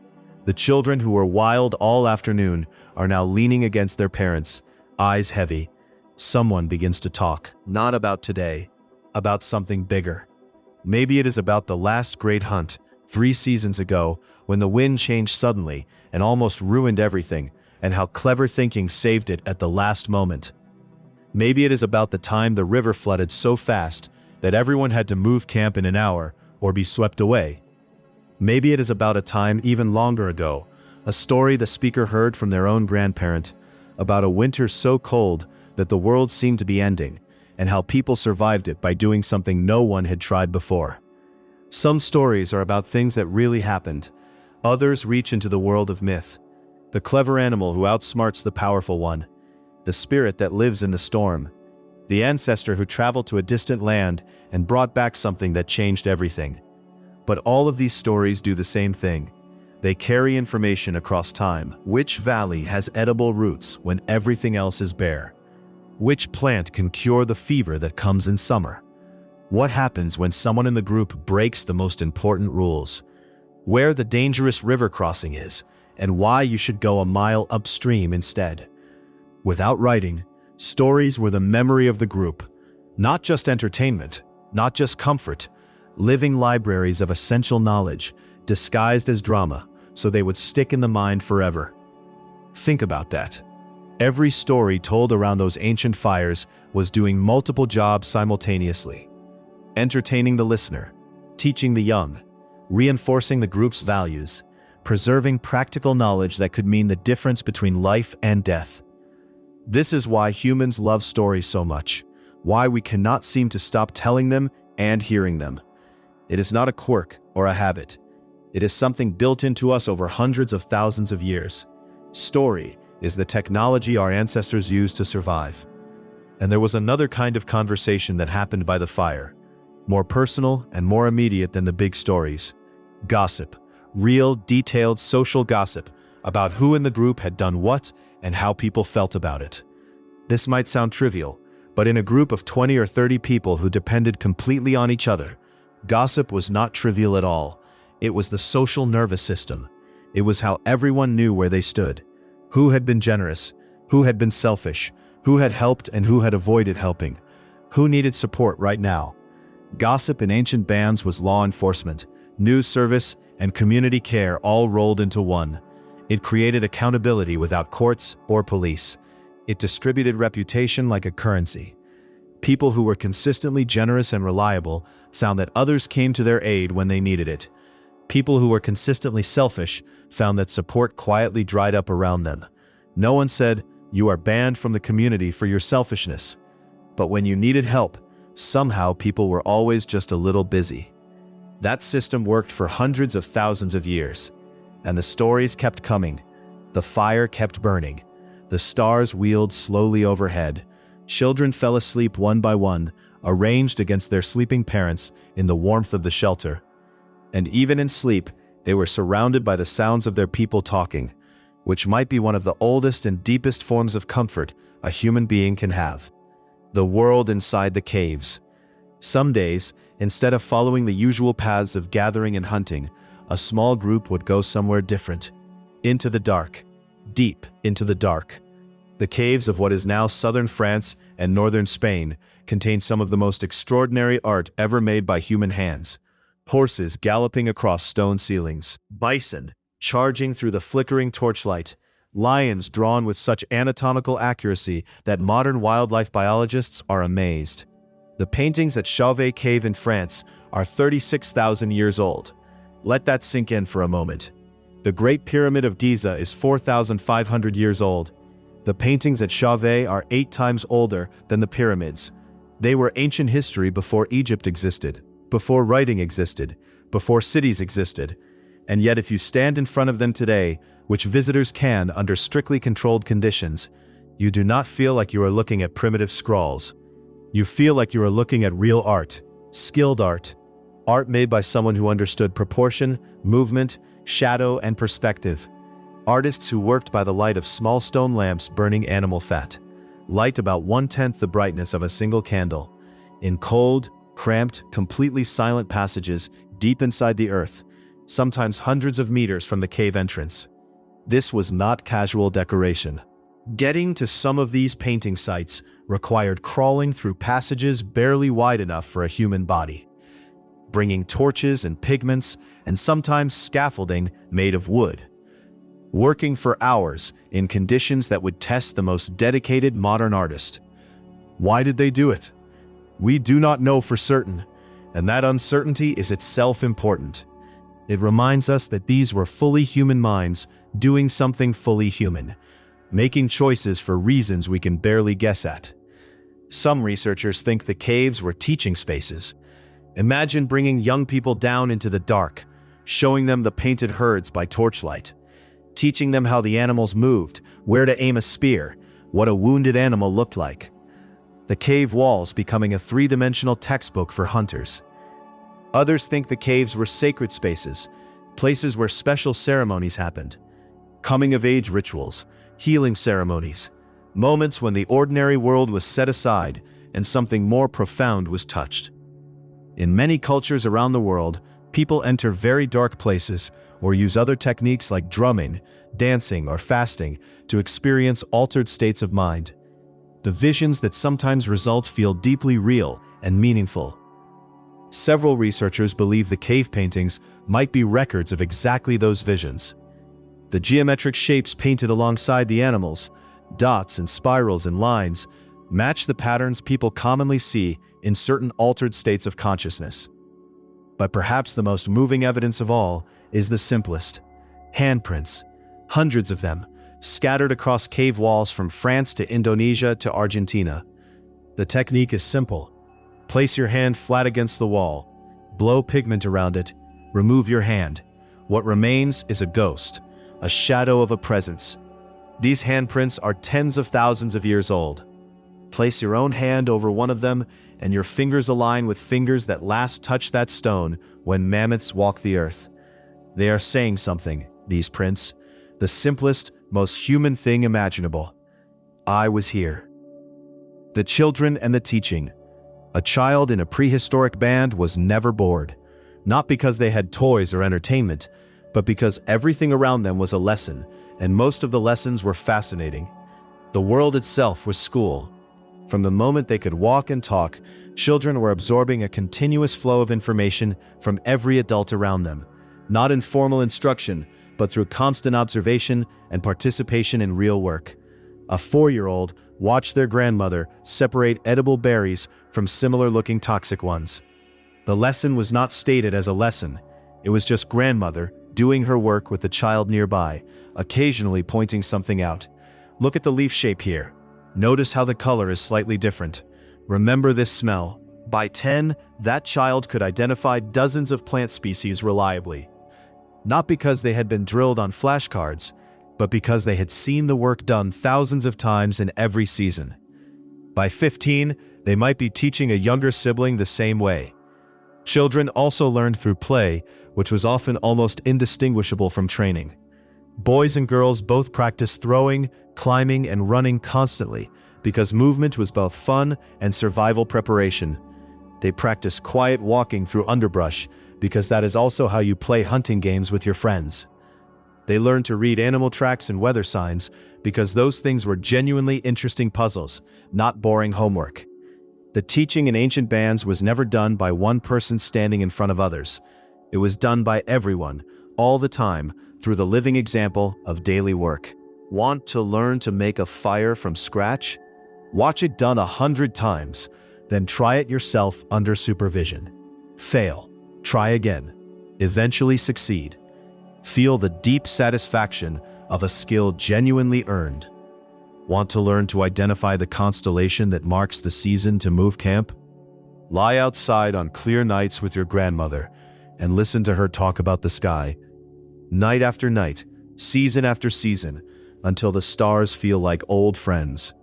The children who were wild all afternoon are now leaning against their parents, eyes heavy. Someone begins to talk, not about today, about something bigger. Maybe it is about the last great hunt, 3 seasons ago, when the wind changed suddenly and almost ruined everything, and how clever thinking saved it at the last moment. Maybe it is about the time the river flooded so fast that everyone had to move camp in an hour or be swept away. Maybe it is about a time even longer ago, a story the speaker heard from their own grandparent, about a winter so cold that the world seemed to be ending, and how people survived it by doing something no one had tried before. Some stories are about things that really happened. Others reach into the world of myth. The clever animal who outsmarts the powerful one. The spirit that lives in the storm. The ancestor who traveled to a distant land and brought back something that changed everything. But all of these stories do the same thing. They carry information across time. Which valley has edible roots when everything else is bare? Which plant can cure the fever that comes in summer? What happens when someone in the group breaks the most important rules? Where the dangerous river crossing is, and why you should go a mile upstream instead. Without writing, stories were the memory of the group. Not just entertainment, not just comfort, living libraries of essential knowledge, disguised as drama, so they would stick in the mind forever. Think about that. Every story told around those ancient fires was doing multiple jobs simultaneously. Entertaining the listener, teaching the young, reinforcing the group's values, preserving practical knowledge that could mean the difference between life and death. This is why humans love stories so much, why we cannot seem to stop telling them and hearing them. It is not a quirk or a habit. It is something built into us over hundreds of thousands of years. Story is the technology our ancestors used to survive. And there was another kind of conversation that happened by the fire, more personal and more immediate than the big stories. Gossip, real, detailed social gossip about who in the group had done what and how people felt about it. This might sound trivial, but in a group of 20 or 30 people who depended completely on each other, gossip was not trivial at all. It was the social nervous system. It was how everyone knew where they stood. Who had been generous, who had been selfish, who had helped and who had avoided helping, who needed support right now. Gossip in ancient bands was law enforcement, news service, and community care all rolled into one. It created accountability without courts or police. It distributed reputation like a currency. People who were consistently generous and reliable found that others came to their aid when they needed it. People who were consistently selfish found that support quietly dried up around them. No one said, "You are banned from the community for your selfishness." But when you needed help, somehow people were always just a little busy. That system worked for hundreds of thousands of years. And the stories kept coming. The fire kept burning. The stars wheeled slowly overhead. Children fell asleep one by one, arranged against their sleeping parents in the warmth of the shelter. And even in sleep, they were surrounded by the sounds of their people talking, which might be one of the oldest and deepest forms of comfort a human being can have. The world inside the caves. Some days, instead of following the usual paths of gathering and hunting, a small group would go somewhere different. Into the dark. Deep into the dark. The caves of what is now southern France and northern Spain contain some of the most extraordinary art ever made by human hands. Horses galloping across stone ceilings. Bison charging through the flickering torchlight. Lions drawn with such anatomical accuracy that modern wildlife biologists are amazed. The paintings at Chauvet Cave in France are 36,000 years old. Let that sink in for a moment. The Great Pyramid of Giza is 4,500 years old. The paintings at Chauvet are 8 times older than the pyramids. They were ancient history before Egypt existed, before writing existed, before cities existed. And yet if you stand in front of them today, which visitors can under strictly controlled conditions, you do not feel like you are looking at primitive scrawls. You feel like you are looking at real art, skilled art, art made by someone who understood proportion, movement, shadow, and perspective. Artists who worked by the light of small stone lamps burning animal fat, light about 1/10 the brightness of a single candle, in cold, cramped, completely silent passages deep inside the earth, sometimes hundreds of meters from the cave entrance. This was not casual decoration. Getting to some of these painting sites required crawling through passages barely wide enough for a human body, bringing torches and pigments and sometimes scaffolding made of wood, working for hours in conditions that would test the most dedicated modern artist. Why did they do it? We do not know for certain, and that uncertainty is itself important. It reminds us that these were fully human minds doing something fully human, making choices for reasons we can barely guess at. Some researchers think the caves were teaching spaces. Imagine bringing young people down into the dark, showing them the painted herds by torchlight, teaching them how the animals moved, where to aim a spear, what a wounded animal looked like. The cave walls becoming a three-dimensional textbook for hunters. Others think the caves were sacred spaces, places where special ceremonies happened. Coming-of-age rituals, healing ceremonies, moments when the ordinary world was set aside and something more profound was touched. In many cultures around the world, people enter very dark places or use other techniques like drumming, dancing, or fasting to experience altered states of mind. The visions that sometimes result feel deeply real and meaningful. Several researchers believe the cave paintings might be records of exactly those visions. The geometric shapes painted alongside the animals, dots and spirals and lines, match the patterns people commonly see in certain altered states of consciousness. But perhaps the most moving evidence of all is the simplest: handprints, hundreds of them, scattered across cave walls from France to Indonesia to Argentina. The technique is simple. Place your hand flat against the wall, blow pigment around it, remove your hand. What remains is a ghost, a shadow of a presence. These handprints are tens of thousands of years old. Place your own hand over one of them, and your fingers align with fingers that last touched that stone when mammoths walked the earth. They are saying something, these prints, the simplest, most human thing imaginable. I was here. The children and the teaching. A child in a prehistoric band was never bored, not because they had toys or entertainment, but because everything around them was a lesson, and most of the lessons were fascinating. The world itself was school. From the moment they could walk and talk, children were absorbing a continuous flow of information from every adult around them, not in formal instruction, but through constant observation and participation in real work. A 4-year-old watched their grandmother separate edible berries from similar-looking toxic ones. The lesson was not stated as a lesson. It was just grandmother doing her work with the child nearby, occasionally pointing something out. Look at the leaf shape here. Notice how the color is slightly different. Remember this smell. By 10, that child could identify dozens of plant species reliably. Not because they had been drilled on flashcards, but because they had seen the work done thousands of times in every season. By 15, they might be teaching a younger sibling the same way. Children also learned through play, which was often almost indistinguishable from training. Boys and girls both practiced throwing, climbing, and running constantly because movement was both fun and survival preparation. They practice quiet walking through underbrush because that is also how you play hunting games with your friends. They learn to read animal tracks and weather signs because those things were genuinely interesting puzzles, not boring homework. The teaching in ancient bands was never done by one person standing in front of others. It was done by everyone, all the time, through the living example of daily work. Want to learn to make a fire from scratch? Watch it done 100 times, then try it yourself under supervision. Fail. Try again. Eventually succeed. Feel the deep satisfaction of a skill genuinely earned. Want to learn to identify the constellation that marks the season to move camp? Lie outside on clear nights with your grandmother and listen to her talk about the sky. Night after night, season after season, until the stars feel like old friends.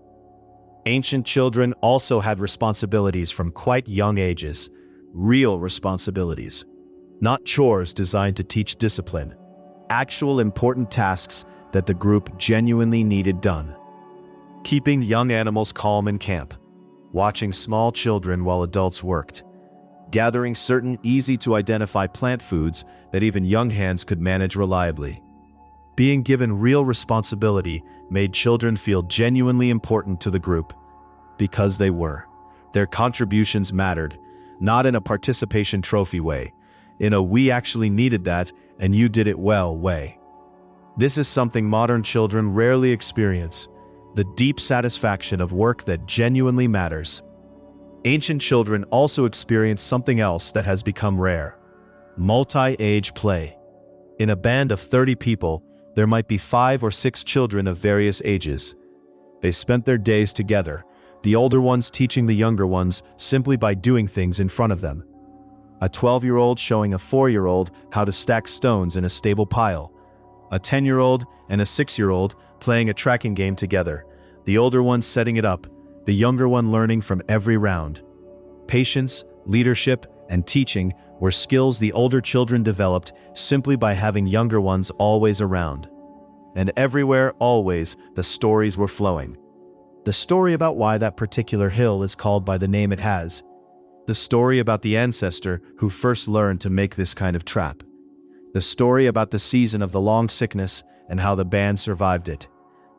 Ancient children also had responsibilities from quite young ages. Real responsibilities. Not chores designed to teach discipline. Actual important tasks that the group genuinely needed done. Keeping young animals calm in camp. Watching small children while adults worked. Gathering certain easy-to-identify plant foods that even young hands could manage reliably. Being given real responsibility made children feel genuinely important to the group. Because they were. Their contributions mattered, not in a participation trophy way, in a "we actually needed that and you did it well" way. This is something modern children rarely experience, the deep satisfaction of work that genuinely matters. Ancient children also experience something else that has become rare. Multi-age play. In a band of 30 people, there might be 5 or 6 children of various ages. They spent their days together, the older ones teaching the younger ones simply by doing things in front of them. A 12-year-old showing a 4-year-old how to stack stones in a stable pile. A 10-year-old and a 6-year-old playing a tracking game together, the older one setting it up, the younger one learning from every round. Patience, leadership, and teaching were skills the older children developed simply by having younger ones always around. And everywhere, always, the stories were flowing. The story about why that particular hill is called by the name it has. The story about the ancestor who first learned to make this kind of trap. The story about the season of the long sickness and how the band survived it.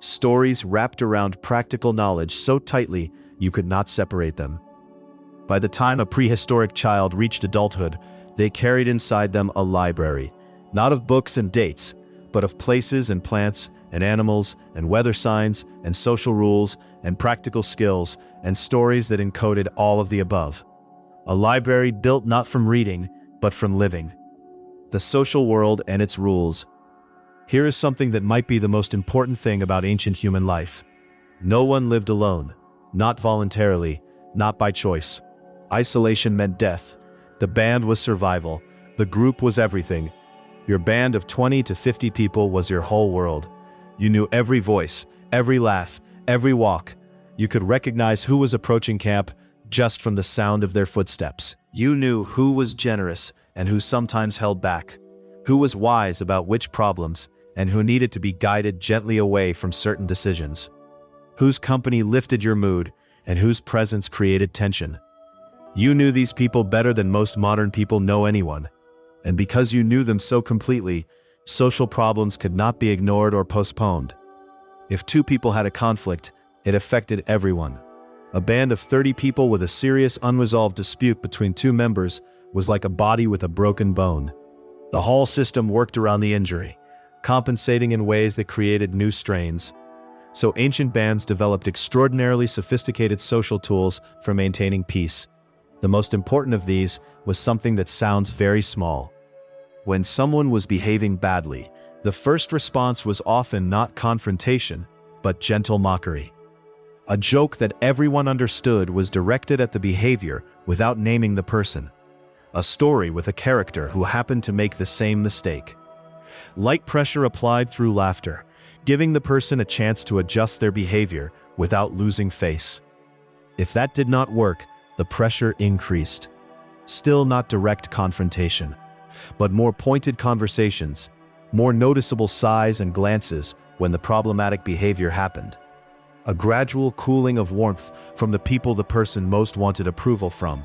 Stories wrapped around practical knowledge so tightly you could not separate them. By the time a prehistoric child reached adulthood, they carried inside them a library, not of books and dates, but of places and plants and animals and weather signs and social rules and practical skills and stories that encoded all of the above. A library built not from reading, but from living. The social world and its rules. Here is something that might be the most important thing about ancient human life. No one lived alone, not voluntarily, not by choice. Isolation meant death. The band was survival. The group was everything. Your band of 20 to 50 people was your whole world. You knew every voice, every laugh, every walk. You could recognize who was approaching camp just from the sound of their footsteps. You knew who was generous and who sometimes held back, who was wise about which problems, and who needed to be guided gently away from certain decisions. Whose company lifted your mood and whose presence created tension. You knew these people better than most modern people know anyone. And because you knew them so completely, social problems could not be ignored or postponed. If 2 people had a conflict, it affected everyone. A band of 30 people with a serious unresolved dispute between 2 members was like a body with a broken bone. The whole system worked around the injury, compensating in ways that created new strains. So ancient bands developed extraordinarily sophisticated social tools for maintaining peace. The most important of these was something that sounds very small. When someone was behaving badly, the first response was often not confrontation, but gentle mockery. A joke that everyone understood was directed at the behavior without naming the person. A story with a character who happened to make the same mistake. Light pressure applied through laughter, giving the person a chance to adjust their behavior without losing face. If that did not work, the pressure increased. Still not direct confrontation, but more pointed conversations, more noticeable sighs and glances when the problematic behavior happened. A gradual cooling of warmth from the people the person most wanted approval from.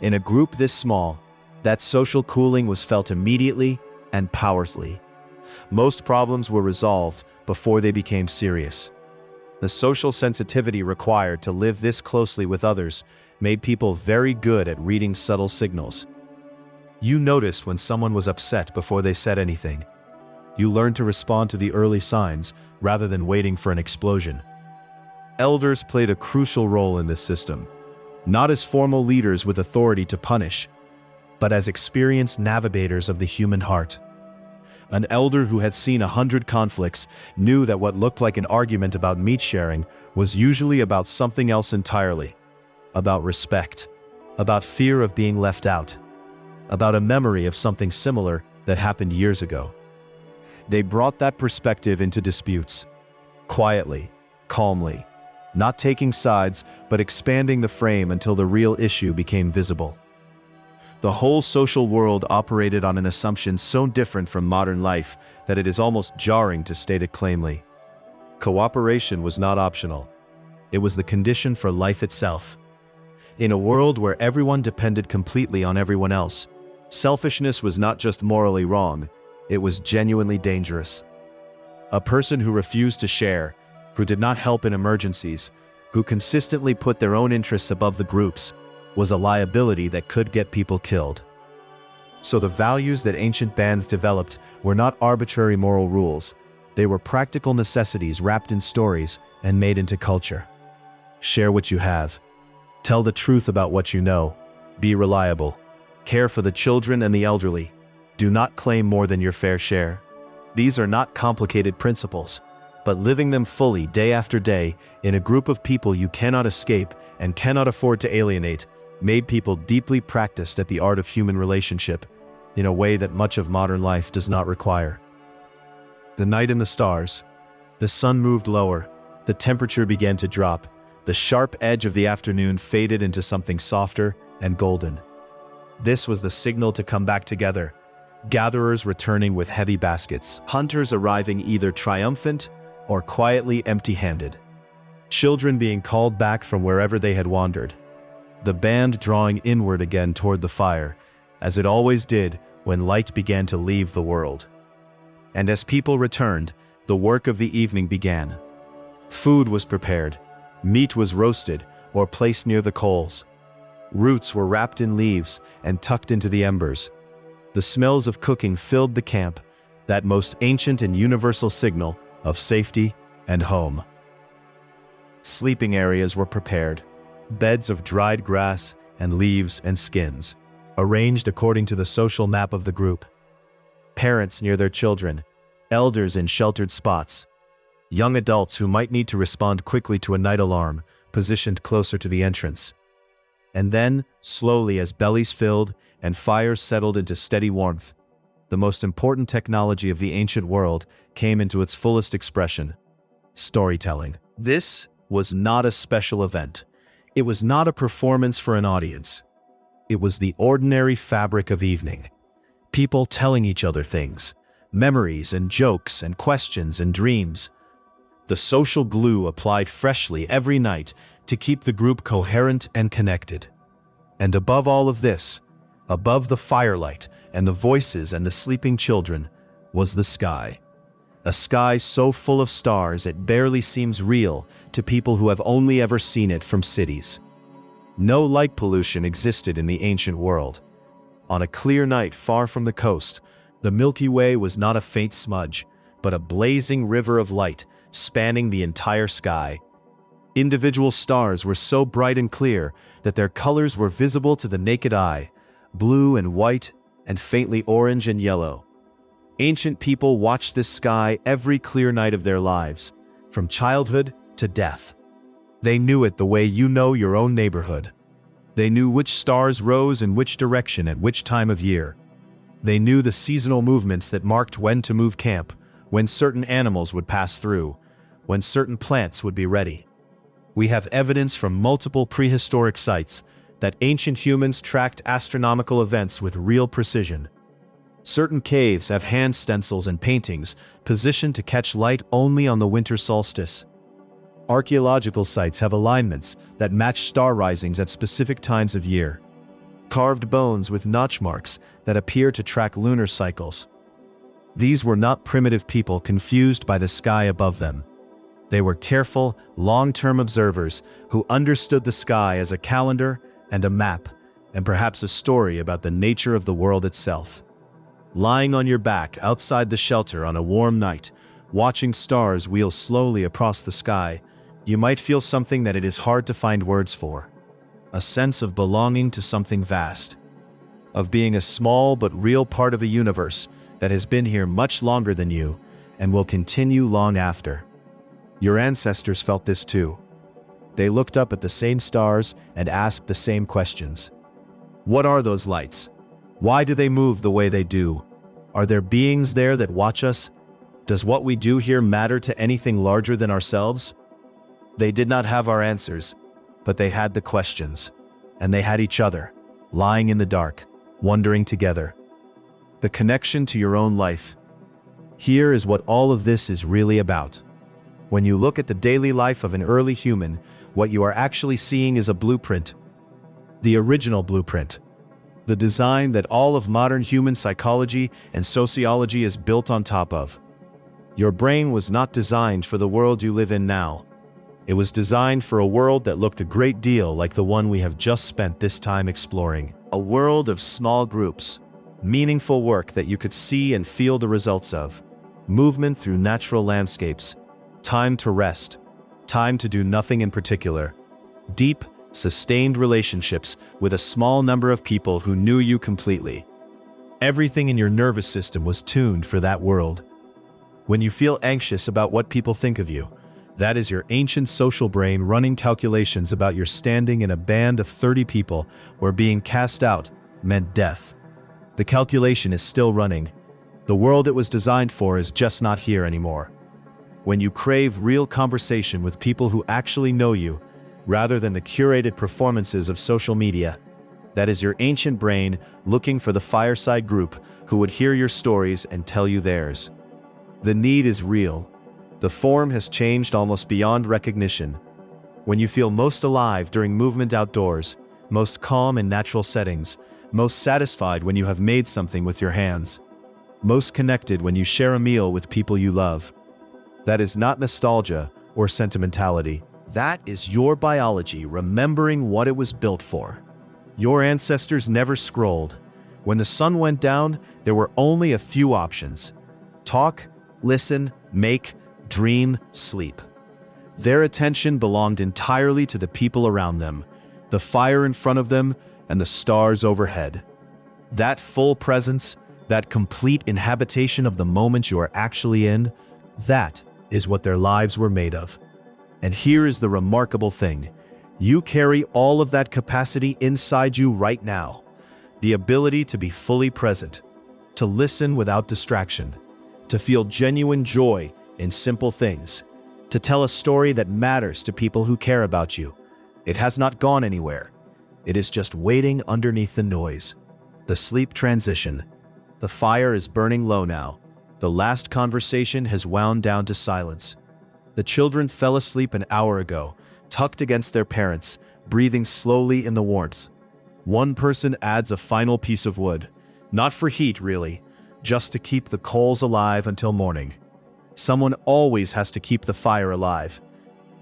In a group this small, that social cooling was felt immediately and powerfully. Most problems were resolved before they became serious. The social sensitivity required to live this closely with others made people very good at reading subtle signals. You noticed when someone was upset before they said anything. You learned to respond to the early signs rather than waiting for an explosion. Elders played a crucial role in this system, not as formal leaders with authority to punish, but as experienced navigators of the human heart. An elder who had seen 100 conflicts knew that what looked like an argument about meat sharing was usually about something else entirely, about respect, about fear of being left out, about a memory of something similar that happened years ago. They brought that perspective into disputes, quietly, calmly, not taking sides but expanding the frame until the real issue became visible. The whole social world operated on an assumption so different from modern life that it is almost jarring to state it plainly. Cooperation was not optional. It was the condition for life itself. In a world where everyone depended completely on everyone else, selfishness was not just morally wrong, it was genuinely dangerous. A person who refused to share, who did not help in emergencies, who consistently put their own interests above the group's, was a liability that could get people killed. So the values that ancient bands developed were not arbitrary moral rules, they were practical necessities wrapped in stories and made into culture. Share what you have. Tell the truth about what you know. Be reliable. Care for the children and the elderly. Do not claim more than your fair share. These are not complicated principles, but living them fully day after day in a group of people you cannot escape and cannot afford to alienate made people deeply practiced at the art of human relationship in a way that much of modern life does not require. The night and the stars. The sun moved lower, the temperature began to drop, the sharp edge of the afternoon faded into something softer and golden. This was the signal to come back together, gatherers returning with heavy baskets, hunters arriving either triumphant or quietly empty-handed, children being called back from wherever they had wandered, the band drawing inward again toward the fire, as it always did when light began to leave the world. And as people returned, the work of the evening began. Food was prepared, meat was roasted or placed near the coals. Roots were wrapped in leaves and tucked into the embers. The smells of cooking filled the camp, that most ancient and universal signal of safety and home. Sleeping areas were prepared, beds of dried grass and leaves and skins, arranged according to the social map of the group. Parents near their children, elders in sheltered spots, young adults who might need to respond quickly to a night alarm, positioned closer to the entrance. And then, slowly as bellies filled and fires settled into steady warmth, the most important technology of the ancient world came into its fullest expression: storytelling. This was not a special event. It was not a performance for an audience. It was the ordinary fabric of evening. People telling each other things, memories and jokes and questions and dreams. The social glue applied freshly every night to keep the group coherent and connected. And above all of this, above the firelight and the voices and the sleeping children, was the sky. A sky so full of stars it barely seems real to people who have only ever seen it from cities. No light pollution existed in the ancient world. On a clear night far from the coast, the Milky Way was not a faint smudge, but a blazing river of light spanning the entire sky. Individual stars were so bright and clear that their colors were visible to the naked eye, blue and white and faintly orange and yellow. Ancient people watched this sky every clear night of their lives, from childhood to death. They knew it the way you know your own neighborhood. They knew which stars rose in which direction at which time of year. They knew the seasonal movements that marked when to move camp, when certain animals would pass through, when certain plants would be ready. We have evidence from multiple prehistoric sites that ancient humans tracked astronomical events with real precision. Certain caves have hand stencils and paintings positioned to catch light only on the winter solstice. Archaeological sites have alignments that match star risings at specific times of year. carved bones with notch marks that appear to track lunar cycles. These were not primitive people confused by the sky above them. They were careful, long-term observers who understood the sky as a calendar and a map, and perhaps a story about the nature of the world itself. Lying on your back outside the shelter on a warm night, watching stars wheel slowly across the sky, you might feel something that it is hard to find words for. A sense of belonging to something vast. Of being a small but real part of a universe that has been here much longer than you and will continue long after. Your ancestors felt this too. They looked up at the same stars and asked the same questions. What are those lights? Why do they move the way they do? Are there beings there that watch us? Does what we do here matter to anything larger than ourselves? They did not have our answers, but they had the questions. And they had each other, lying in the dark, wondering together. The connection to your own life. Here is what all of this is really about. When you look at the daily life of an early human, what you are actually seeing is a blueprint. The original blueprint. The design that all of modern human psychology and sociology is built on top of. Your brain was not designed for the world you live in now. It was designed for a world that looked a great deal like the one we have just spent this time exploring. A world of small groups, meaningful work that you could see and feel the results of, movement through natural landscapes, time to rest, time to do nothing in particular, deep, sustained relationships with a small number of people who knew you completely. Everything in your nervous system was tuned for that world. When you feel anxious about what people think of you, that is your ancient social brain running calculations about your standing in a band of 30 people where being cast out meant death. The calculation is still running. The world it was designed for is just not here anymore. When you crave real conversation with people who actually know you, rather than the curated performances of social media, that is your ancient brain looking for the fireside group who would hear your stories and tell you theirs. The need is real. The form has changed almost beyond recognition. When you feel most alive during movement outdoors, most calm in natural settings, most satisfied when you have made something with your hands, most connected when you share a meal with people you love. That is not nostalgia or sentimentality. That is your biology remembering what it was built for. Your ancestors never scrolled. When the sun went down, there were only a few options. Talk, listen, make, dream, sleep. Their attention belonged entirely to the people around them, the fire in front of them, and the stars overhead. That full presence, that complete inhabitation of the moment you are actually in, that is what their lives were made of. And here is the remarkable thing. You carry all of that capacity inside you right now. The ability to be fully present, to listen without distraction, to feel genuine joy in simple things, to tell a story that matters to people who care about you. It has not gone anywhere. It is just waiting underneath the noise. The sleep transition. The fire is burning low now. The last conversation has wound down to silence. The children fell asleep an hour ago, tucked against their parents, breathing slowly in the warmth. One person adds a final piece of wood, not for heat really, just to keep the coals alive until morning. Someone always has to keep the fire alive.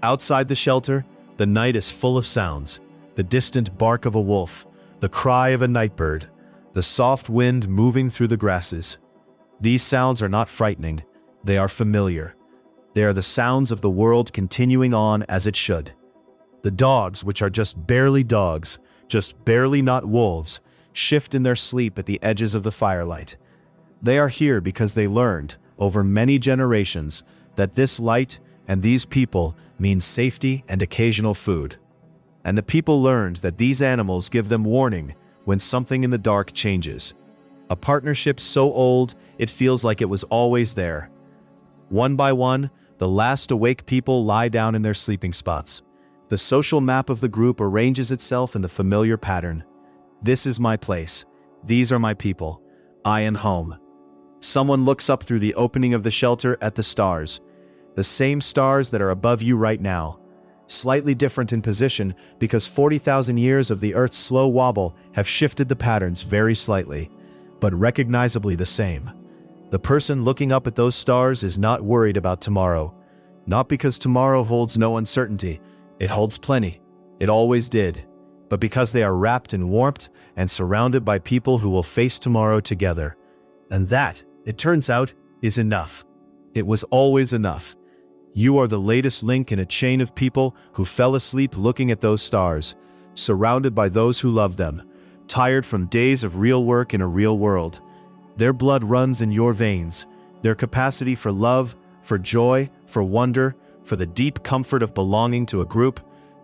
Outside the shelter, the night is full of sounds. The distant bark of a wolf, the cry of a nightbird, the soft wind moving through the grasses. These sounds are not frightening, they are familiar. They are the sounds of the world continuing on as it should. The dogs, which are just barely dogs, just barely not wolves, shift in their sleep at the edges of the firelight. They are here because they learned, over many generations, that this light and these people mean safety and occasional food. And the people learned that these animals give them warning when something in the dark changes. A partnership so old, it feels like it was always there. One by one, the last awake people lie down in their sleeping spots. The social map of the group arranges itself in the familiar pattern. This is my place. These are my people. I am home. Someone looks up through the opening of the shelter at the stars. The same stars that are above you right now. slightly different in position because 40,000 years of the Earth's slow wobble have shifted the patterns very slightly, but recognizably the same. The person looking up at those stars is not worried about tomorrow. Not because tomorrow holds no uncertainty. It holds plenty. It always did. But because they are wrapped in warmth and surrounded by people who will face tomorrow together. And that, it turns out, is enough. It was always enough. You are the latest link in a chain of people who fell asleep looking at those stars, surrounded by those who love them, tired from days of real work in a real world. Their blood runs in your veins. Their capacity for love, for joy, for wonder, for the deep comfort of belonging to a group,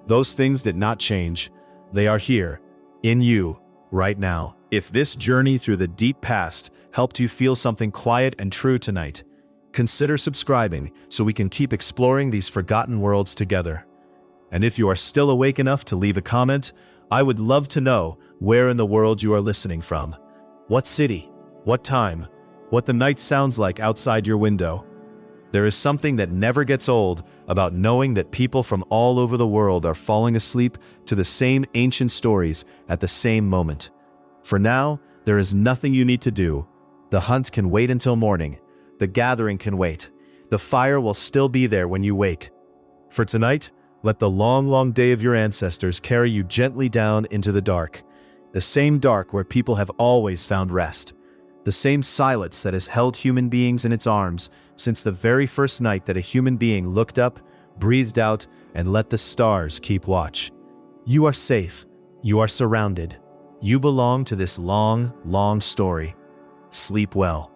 those things did not change. They are here, in you, right now. If this journey through the deep past helped you feel something quiet and true tonight, consider subscribing so we can keep exploring these forgotten worlds together. And if you are still awake enough to leave a comment, I would love to know where in the world you are listening from. What city? What time? What the night sounds like outside your window? There is something that never gets old about knowing that people from all over the world are falling asleep to the same ancient stories at the same moment. For now, there is nothing you need to do. The hunt can wait until morning. The gathering can wait. The fire will still be there when you wake. For tonight, let the long, long day of your ancestors carry you gently down into the dark. The same dark where people have always found rest. The same silence that has held human beings in its arms since the very first night that a human being looked up, breathed out, and let the stars keep watch. You are safe. You are surrounded. You belong to this long, long story. Sleep well.